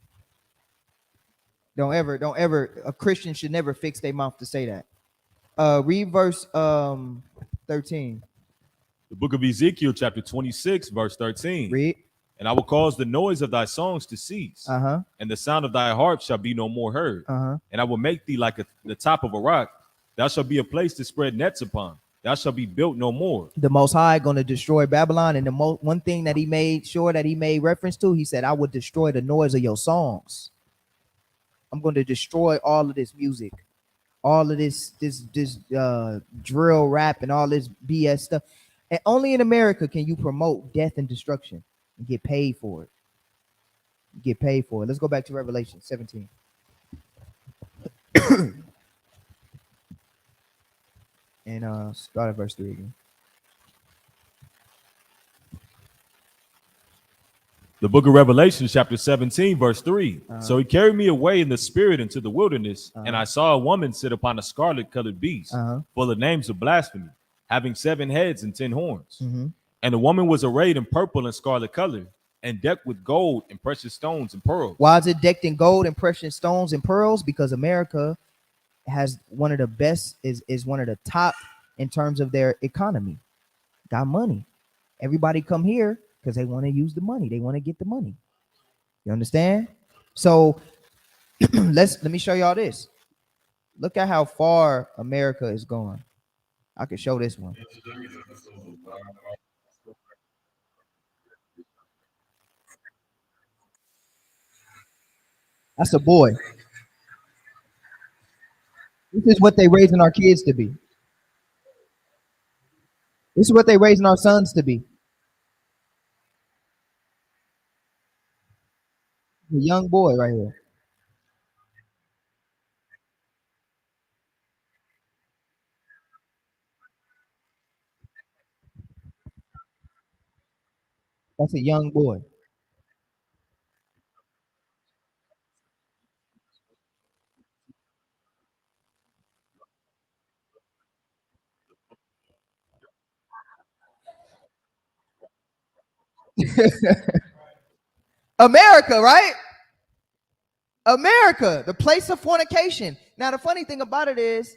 Don't ever a Christian should never fix their mouth to say that. Read verse 13. The book of Ezekiel, chapter 26, verse 13. Read. And I will cause the noise of thy songs to cease, and the sound of thy harp shall be no more heard. And I will make thee like the top of a rock. Thou shalt be a place to spread nets upon. Thou shalt be built no more. The Most High going to destroy Babylon, and one thing that he made sure that he made reference to, he said, I would destroy the noise of your songs. I'm going to destroy all of this music, all of this drill rap and all this BS stuff. And only in America can you promote death and destruction and get paid for it. Let's go back to Revelation 17. And start at verse 3 again. The book of Revelation, chapter 17, verse 3. So he carried me away in the spirit into the wilderness, and I saw a woman sit upon a scarlet-colored beast, full of names of blasphemy, having 7 heads and 10 horns. And the woman was arrayed in purple and scarlet color, and decked with gold and precious stones and pearls. Why is it decked in gold and precious stones and pearls? Because America has one of the best, is one of the top in terms of their economy. Got money. Everybody come here because they want to use the money. They want to get the money. You understand? So let me show y'all this. Look at how far America is going. I can show this one. That's a boy. This is what they raising our kids to be. This is what they raising our sons to be. A young boy right here. That's a young boy. America, right? America, the place of fornication. Now, the funny thing about it is,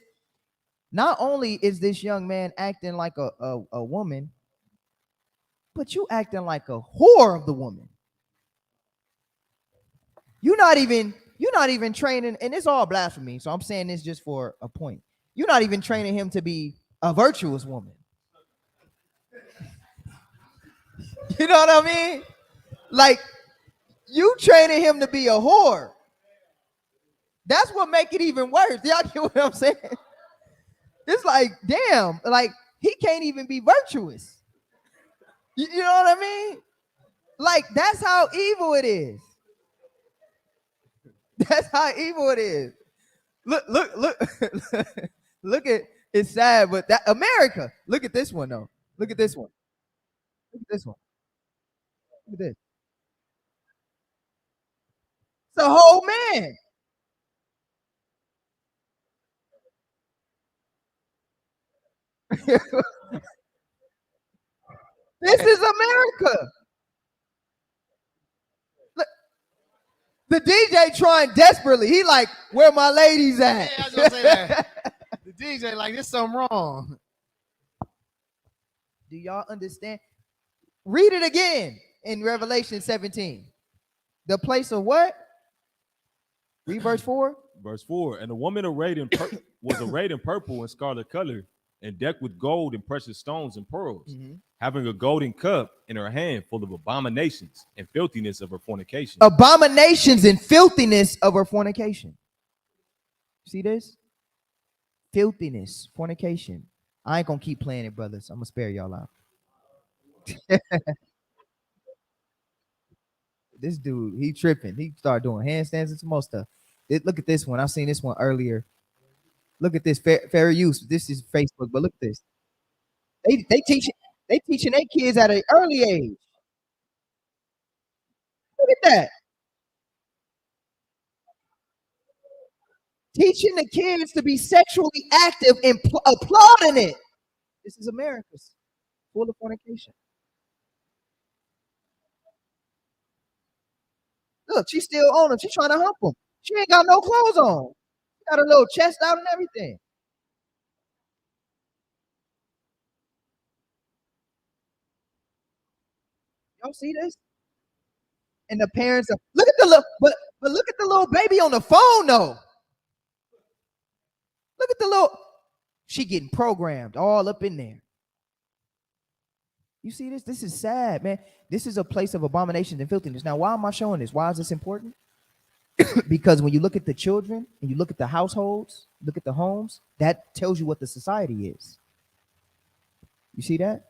not only is this young man acting like a woman, but you acting like a whore of the woman. You're not even training, and it's all blasphemy. So I'm saying this just for a point. You're not even training him to be a virtuous woman. You know what I mean? Like, you training him to be a whore. That's what make it even worse. Y'all get what I'm saying? It's like, damn, like he can't even be virtuous. You know what I mean? Like, that's how evil it is. That's how evil it is. Look, look at, it's sad, but that America, look at this one though. Look at this one. Look at this one. Look at this. It's a whole man. This is America. Look, The DJ trying desperately. He like, where my ladies at? Yeah, I was gonna say that. The DJ like, there's something wrong. Do y'all understand? Read it again in Revelation 17. The place of what? Read verse 4. Verse 4. And the woman was arrayed in purple and scarlet color, and decked with gold and precious stones and pearls, having a golden cup in her hand full of abominations and filthiness of her fornication. Abominations and filthiness of her fornication. See this? Filthiness, fornication. I ain't gonna keep playing it, brothers. I'm gonna spare y'all out. This dude, he tripping. He started doing handstands and some more stuff. Look at this one. I seen this one earlier. Look at this. Fair use. This is Facebook, but look at this. They teaching their kids at an early age. Look at that. Teaching the kids to be sexually active and applauding it. This is America's full of fornication. Look, she's still on him. She's trying to hump him. She ain't got no clothes on. She got a little chest out and everything. Y'all see this? And the parents are look at the little, but look at the little baby on the phone though. Look at the little. She getting programmed all up in there. You see this? This is sad, man. This is a place of abominations and filthiness. Now, why am I showing this? Why is this important? Because when you look at the children and you look at the households, look at the homes, that tells you what the society is. You see that?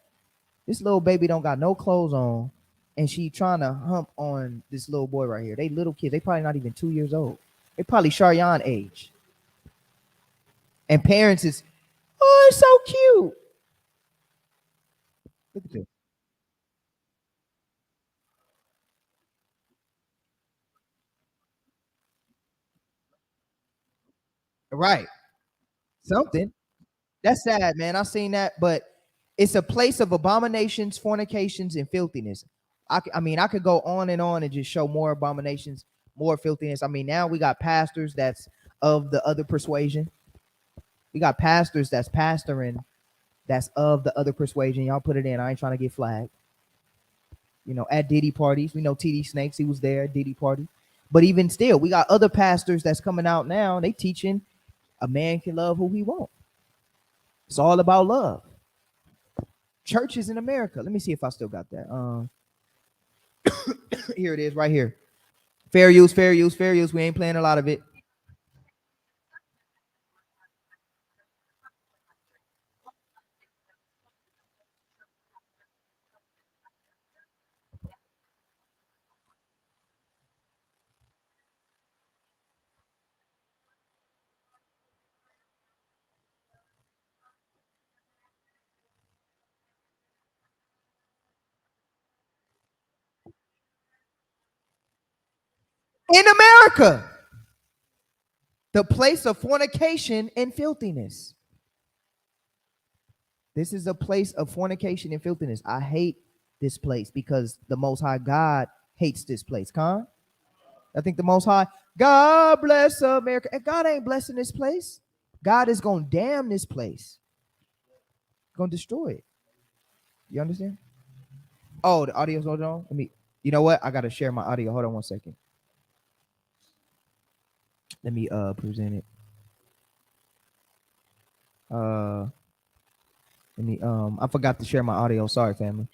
This little baby don't got no clothes on, and she trying to hump on this little boy right here. They little kids. They probably not even 2 years old. They probably Charian age. And parents is, oh, it's so cute. Look at this. Right. Something. That's sad, man. I've seen that, but it's a place of abominations, fornications, and filthiness. I mean, I could go on and just show more abominations, more filthiness. I mean, now we got pastors that's of the other persuasion. We got pastors that's pastoring that's of the other persuasion. Y'all put it in. I ain't trying to get flagged. You know, at Diddy parties. We know TD Snakes, he was there at Diddy party. But even still, we got other pastors that's coming out now. They teaching a man can love who he wants. It's all about love. Churches in America. Let me see if I still got that. Here it is right here. Fair use, fair use, fair use. We ain't playing a lot of it. In America, the place of fornication and filthiness. This is a place of fornication and filthiness. I hate this place because the Most High God hates this place. Con? I think the Most High, God bless America. And God ain't blessing this place. God is going to damn this place. Going to destroy it. You understand? Oh, the audio's not on? You know what? I got to share my audio. Hold on 1 second. Let me present it. I forgot to share my audio. Sorry, family.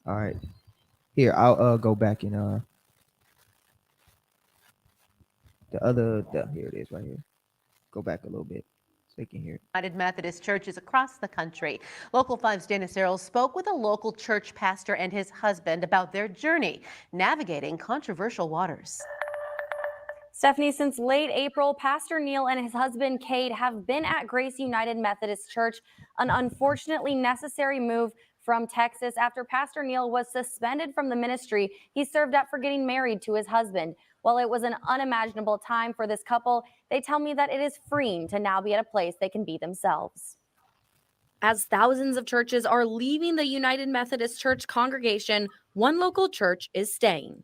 All right. Here, I'll go back and here it is right here. Go back a little bit so they can hear it. United Methodist churches across the country. Local 5's Dennis Errol spoke with a local church pastor and his husband about their journey navigating controversial waters. Stephanie, since late April, Pastor Neil and his husband, Kate, have been at Grace United Methodist Church, an unfortunately necessary move from Texas after Pastor Neil was suspended from the ministry he served at for getting married to his husband. While it was an unimaginable time for this couple, they tell me that it is freeing to now be at a place they can be themselves. As thousands of churches are leaving the United Methodist Church congregation, one local church is staying.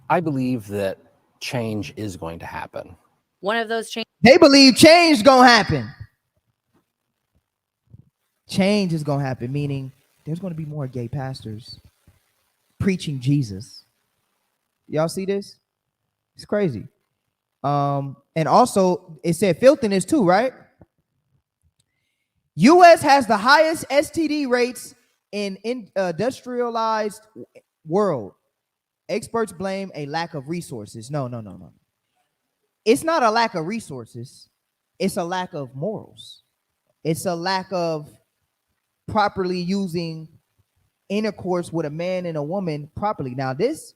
I believe that change is going to happen. One of those changes. They believe change is gonna happen. Change is gonna happen, meaning there's gonna be more gay pastors preaching Jesus. Y'all see this? It's crazy. And also it said filthiness too, right? U.S. has the highest STD rates in industrialized world. Experts blame a lack of resources. No. It's not a lack of resources. It's a lack of morals. It's a lack of properly using intercourse with a man and a woman properly. Now this,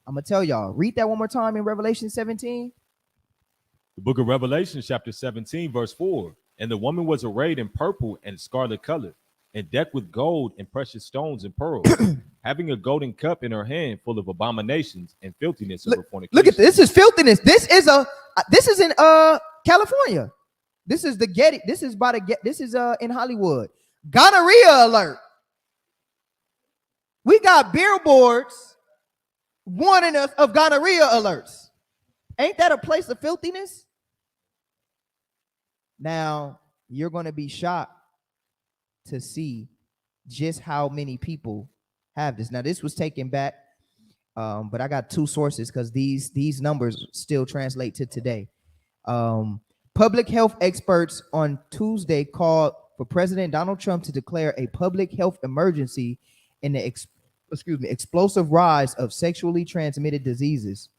I'm going to tell y'all, read that one more time in Revelation 17. The book of Revelation, chapter 17, verse 4. And the woman was arrayed in purple and scarlet color, and decked with gold and precious stones and pearls, having a golden cup in her hand full of abominations and filthiness of her fornication. Look at this. This is filthiness. This is in California. This is the Getty. This is in Hollywood. Gonorrhea alert. We got billboards warning us of gonorrhea alerts. Ain't that a place of filthiness? Now, you're going to be shocked to see just how many people have this. Now, this was taken back, but I got two sources because these numbers still translate to today. Public health experts on Tuesday called for President Donald Trump to declare a public health emergency in the explosive rise of sexually transmitted diseases,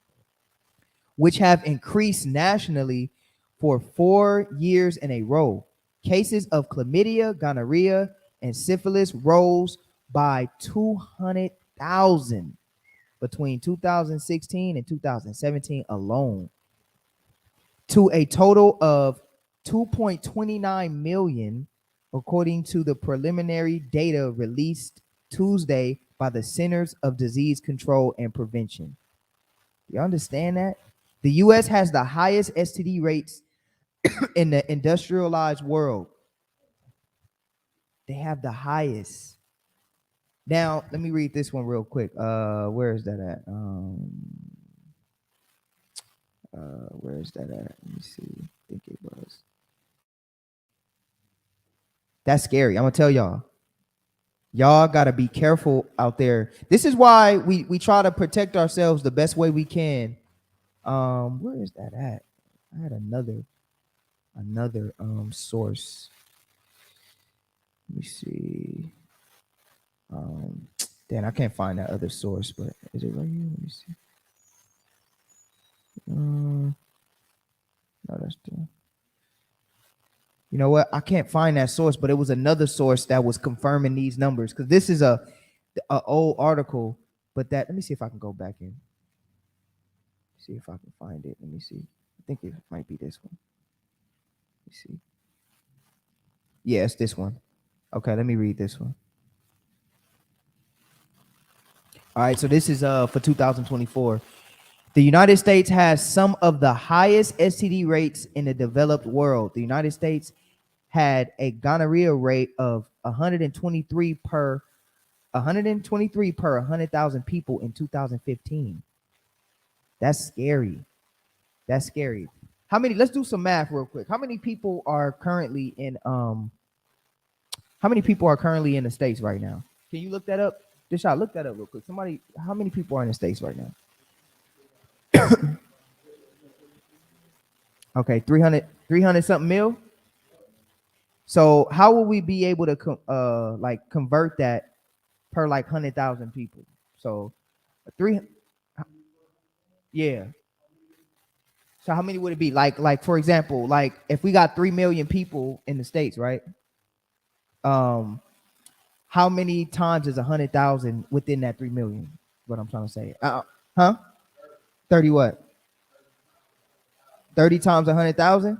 which have increased nationally for 4 years in a row. Cases of chlamydia, gonorrhea, and syphilis rose by 200,000 between 2016 and 2017 alone, to a total of 2.29 million, according to the preliminary data released Tuesday by the Centers of Disease Control and Prevention. You understand that? The U.S. has the highest STD rates in the industrialized world. They have the highest. Now, let me read this one real quick. Where is that at? Where is that at? Let me see. I think it was. That's scary. I'm gonna tell y'all. Y'all gotta be careful out there. This is why we try to protect ourselves the best way we can. Where is that at? I had another source. Let me see. Damn, I can't find that other source, but is it right here? Let me see. No, that's the. You know what? I can't find that source, but it was another source that was confirming these numbers, because this is a old article. But that, let me see if I can go back in. See if I can find it. Let me see. I think it might be this one. Let me see. Yeah, it's this one. Okay, let me read this one. All right, so this is for 2024. The United States has some of the highest STD rates in the developed world. The United States had a gonorrhea rate of 123 per 100,000 people in 2015. That's scary. That's scary. How many? Let's do some math real quick. How many people are currently in the States right now? Can you look that up? Just look that up real quick. Somebody, how many people are in the States right now? Okay, 300 something mil. So how will we be able to convert that per 100,000 people? So 300. Yeah. So how many would it be? Like for example, if we got 3 million people in the States, right? How many times is 100,000 within that 3 million? What I'm trying to say. 30 what? 30 times 100,000?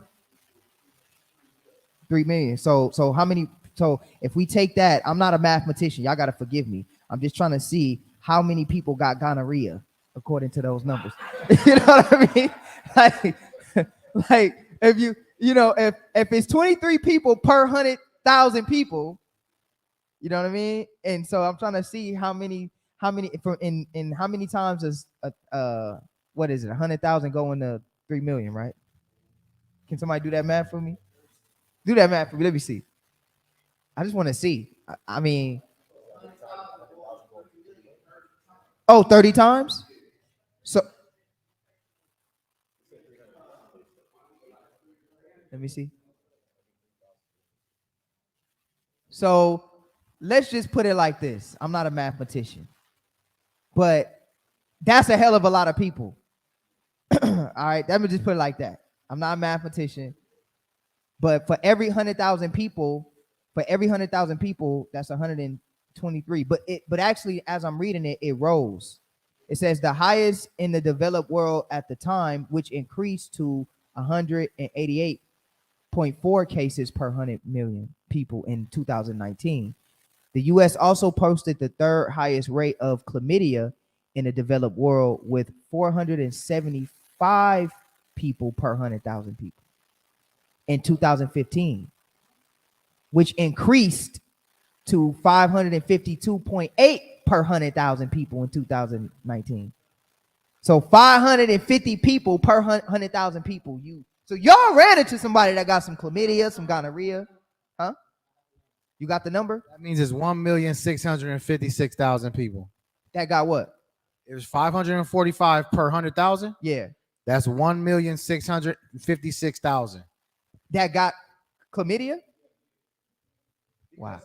3 million. So how many? So if we take that, I'm not a mathematician. Y'all gotta forgive me. I'm just trying to see how many people got gonorrhea according to those numbers. You know what I mean? Like if if it's 23 people per 100,000 people, you know what I mean? And so I'm trying to see how many how many from in how many times does what is it 100,000 going to 3 million, right? Can somebody do that math for me? Do that math for me. Let me see. I just want to see. I mean, 30 times. So let me see. So let's just put it like this. I'm not a mathematician, but that's a hell of a lot of people. All right, let me just put it like that. I'm not a mathematician, but for every 100,000 people, that's 123. But actually, as I'm reading it, it rose. It says the highest in the developed world at the time, which increased to 188.4 cases per 100 million people in 2019. The U.S. also posted the third highest rate of chlamydia in the developed world with 475 people per 100,000 people in 2015, which increased to 552.8 per 100,000 people in 2019. So 550 people per 100,000 people. So y'all ran into somebody that got some chlamydia, some gonorrhea, huh? You got the number? That means it's 1,656,000 people. That got what? It was 545 per 100,000. Yeah. That's 1,656,000. That got chlamydia? Wow.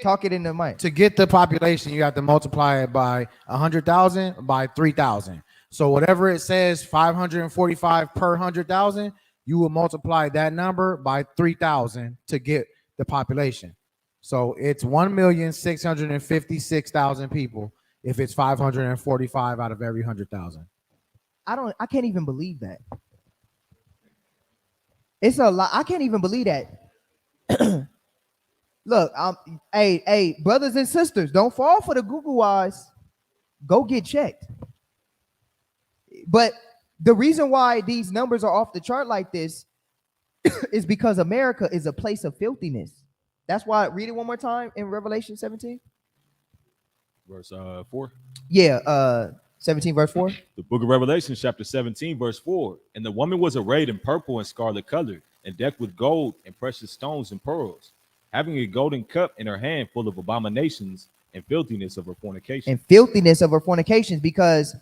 Talk it in the mic. To get the population, you have to multiply it by 100,000 by 3,000. So whatever it says, 545 per 100,000, you will multiply that number by 3,000 to get the population. So it's 1,656,000 people if it's 545 out of every 100,000. I can't even believe that. It's a lot. I can't even believe that. Look, hey, brothers and sisters, don't fall for the Google eyes. Go get checked. But the reason why these numbers are off the chart like this is because America is a place of filthiness. That's why, read it one more time in Revelation 17. Verse 4. Yeah, 17 verse 4. The book of Revelation, chapter 17, verse 4. And the woman was arrayed in purple and scarlet color, and decked with gold and precious stones and pearls, having a golden cup in her hand full of abominations and filthiness of her fornication. And filthiness of her fornications, because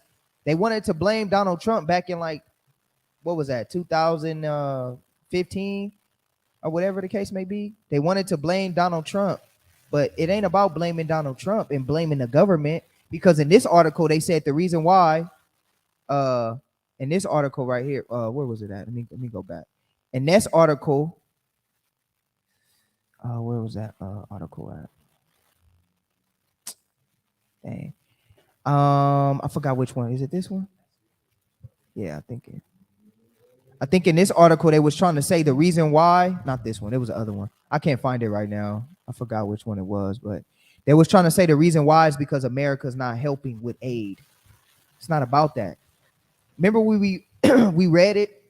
they wanted to blame Donald Trump back in what was that, 2015 or whatever the case may be. They wanted to blame Donald Trump, but it ain't about blaming Donald Trump and blaming the government, because in this article, they said the reason why, in this article right here, where was it at? Let me go back. In this article, where was that article at? Dang. I forgot which one. Is it this one? Yeah, I think in this article they was trying to say the reason why, not this one, it was the other one. I can't find it right now. I forgot which one it was, but they was trying to say the reason why is because America's not helping with aid. It's not about that. Remember we we read it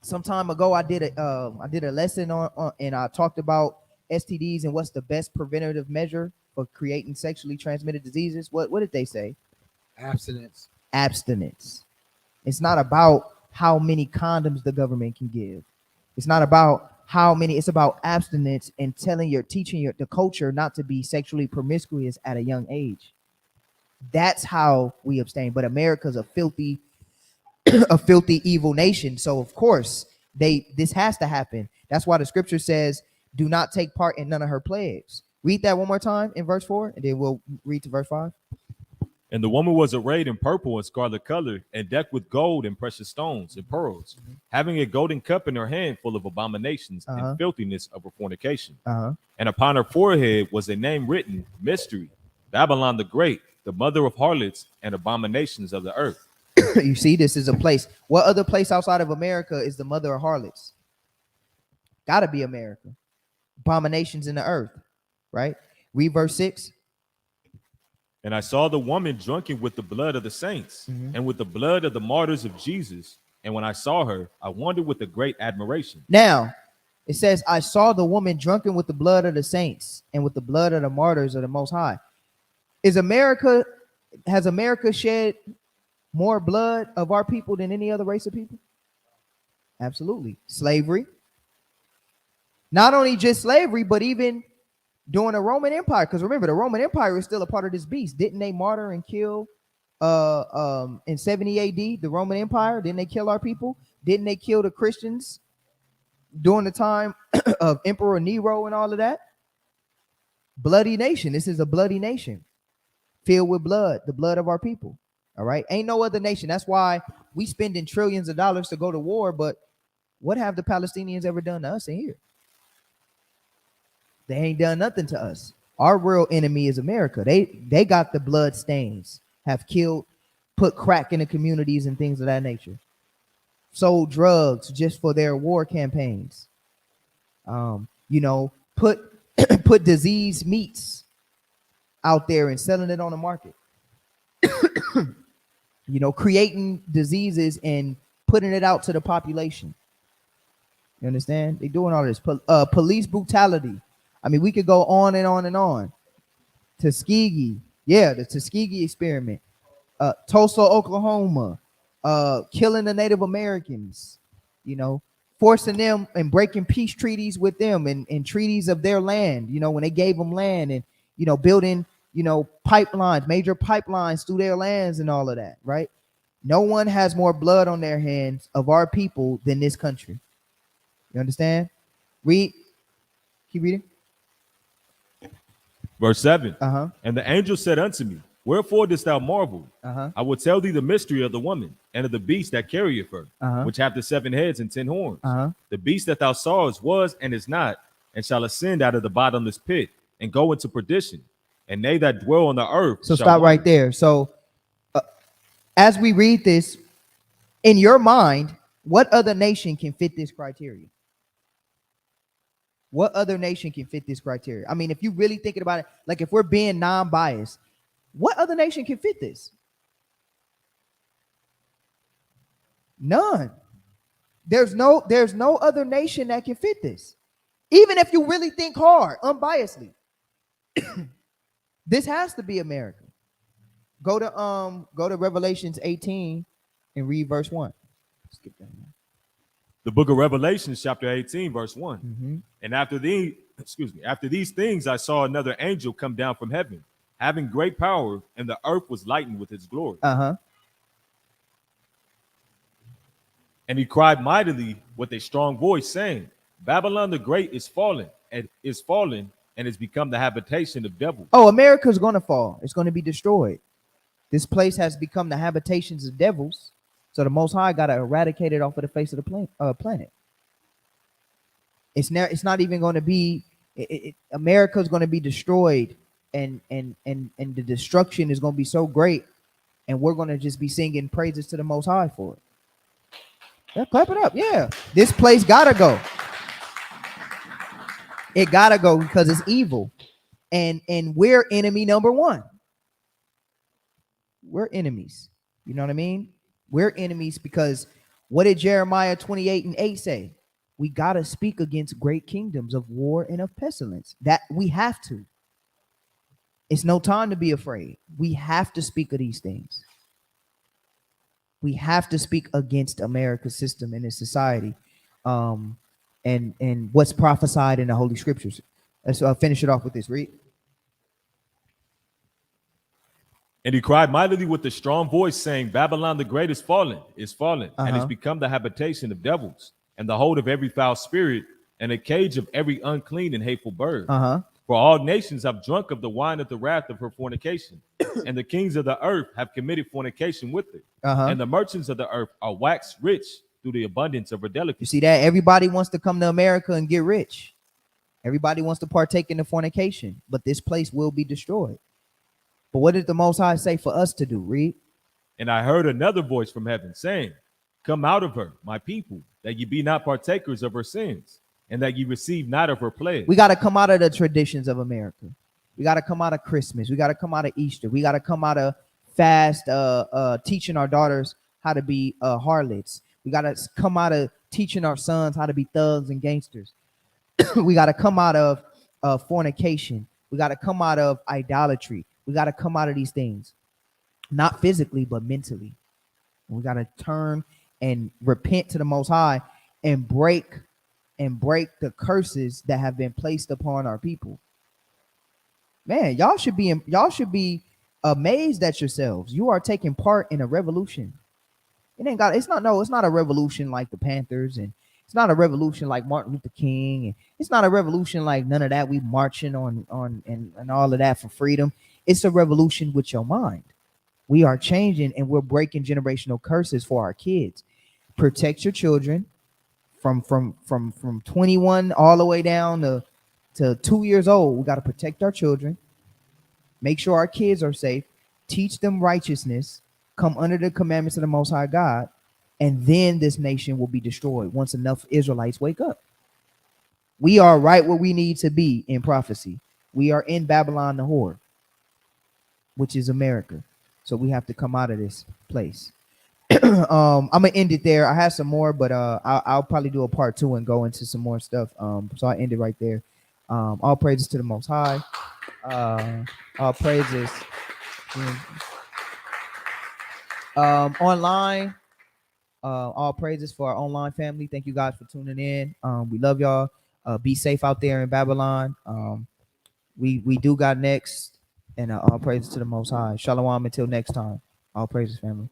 some time ago. I did a lesson on and I talked about STDs and what's the best preventative measure for creating sexually transmitted diseases. What did they say? Abstinence. It's not about how many condoms the government can give. It's not about how many. It's about abstinence and teaching the culture not to be sexually promiscuous at a young age. That's how we abstain. But America's a filthy evil nation. So of course this has to happen. That's why the scripture says, do not take part in none of her plagues. Read that one more time in verse 4, and then we'll read to verse 5. And the woman was arrayed in purple and scarlet color, and decked with gold and precious stones and pearls, having a golden cup in her hand full of abominations and filthiness of her fornication. And upon her forehead was a name written, Mystery, Babylon the Great, the mother of harlots and abominations of the earth. You see, this is a place. What other place outside of America is the mother of harlots? Gotta be America. Abominations in the earth, right? Read verse 6. And I saw the woman drunken with the blood of the saints and with the blood of the martyrs of Jesus. And when I saw her, I wondered with a great admiration. Now, it says, I saw the woman drunken with the blood of the saints and with the blood of the martyrs of the Most High. Has America shed more blood of our people than any other race of people? Absolutely. Slavery. Not only just slavery, but even during the Roman Empire. Because remember, the Roman Empire is still a part of this beast. Didn't they martyr and kill in 70 AD, the Roman Empire? Didn't they kill our people? Didn't they kill the Christians during the time of Emperor Nero and all of that? Bloody nation. This is a bloody nation filled with blood, the blood of our people. All right. Ain't no other nation. That's why we spending trillions of dollars to go to war. But what have the Palestinians ever done to us in here? They ain't done nothing to us. Our real enemy is America. They got the blood stains, have killed, put crack in the communities and things of that nature. Sold drugs just for their war campaigns. Put put diseased meats out there and selling it on the market. Creating diseases and putting it out to the population. You understand? They're doing all this. Police brutality. I mean, we could go on and on and on. Tuskegee. Yeah, the Tuskegee experiment. Tulsa, Oklahoma. Killing the Native Americans. Forcing them and breaking peace treaties with them and treaties of their land. When they gave them land and, building, pipelines, major pipelines through their lands and all of that, right? No one has more blood on their hands of our people than this country. You understand? Read. Keep reading. Verse 7. Uh-huh. And the angel said unto me, wherefore dost thou marvel? Uh-huh. I will tell thee the mystery of the woman and of the beast that carrieth her, which hath the 7 heads and 10 horns. The beast that thou sawest was and is not, and shall ascend out of the bottomless pit and go into perdition. And they that dwell on the earth. So stop right there. So as we read this, in your mind, what other nation can fit this criteria? What other nation can fit this criteria? I mean, if you really thinking about it, like if we're being non-biased, what other nation can fit this? None. There's no other nation that can fit this. Even if you really think hard, unbiasedly. This has to be America. Go to Revelations 18 and read verse 1. Skip that. The book of Revelation, chapter 18, verse 1. And after these things, I saw another angel come down from heaven, having great power, and the earth was lightened with his glory. And he cried mightily with a strong voice, saying, Babylon the Great is fallen, and is become the habitation of devils. Oh, America's going to fall. It's going to be destroyed. This place has become the habitations of devils. So the Most High got to eradicate it off of the face of the planet. It's not even going to be. America's going to be destroyed, and the destruction is going to be so great, and we're going to just be singing praises to the Most High for it. Yeah, clap it up. Yeah, this place gotta go. It gotta go because it's evil, and we're enemy number one. We're enemies. You know what I mean? We're enemies because what did Jeremiah 28:8 say? We got to speak against great kingdoms of war and of pestilence. That we have to. It's no time to be afraid. We have to speak of these things. We have to speak against America's system and its society, and what's prophesied in the Holy Scriptures. Let's finish it off with this. Read. And he cried mightily with a strong voice, saying, Babylon the Great is fallen, and is become the habitation of devils, and the hold of every foul spirit, and a cage of every unclean and hateful bird. For all nations have drunk of the wine of the wrath of her fornication, and the kings of the earth have committed fornication with it. And the merchants of the earth are waxed rich through the abundance of her delicacy. You see that? Everybody wants to come to America and get rich. Everybody wants to partake in the fornication, but this place will be destroyed. But what did the Most High say for us to do? Read. And I heard another voice from heaven saying, Come out of her, my people, that ye be not partakers of her sins, and that ye receive not of her plague. We got to come out of the traditions of America. We got to come out of Christmas. We got to come out of Easter. We got to come out of fast teaching our daughters how to be harlots. We got to come out of teaching our sons how to be thugs and gangsters. We got to come out of fornication. We got to come out of idolatry. We got to come out of these things, not physically, but mentally. We got to turn and repent to the Most High and break the curses that have been placed upon our people. Man, y'all should be amazed at yourselves. You are taking part in a revolution. It's not a revolution like the Panthers, and it's not a revolution like Martin Luther King, and it's not a revolution like none of that. We marching on and all of that for freedom. It's a revolution with your mind. We are changing and we're breaking generational curses for our kids. Protect your children from 21 all the way down to 2 years old. We got to protect our children. Make sure our kids are safe. Teach them righteousness. Come under the commandments of the Most High God, and then this nation will be destroyed once enough Israelites wake up. We are right where we need to be in prophecy. We are in Babylon the whore, which is America. So we have to come out of this place. I'm gonna end it there. I have some more, but I'll probably do a part 2 and go into some more stuff. So I end it right there. All praises to the Most High. All praises. Online. All praises for our online family. Thank you guys for tuning in. We love y'all. Be safe out there in Babylon. We do got next, and all praises to the Most High. Shalom until next time. All praises, family.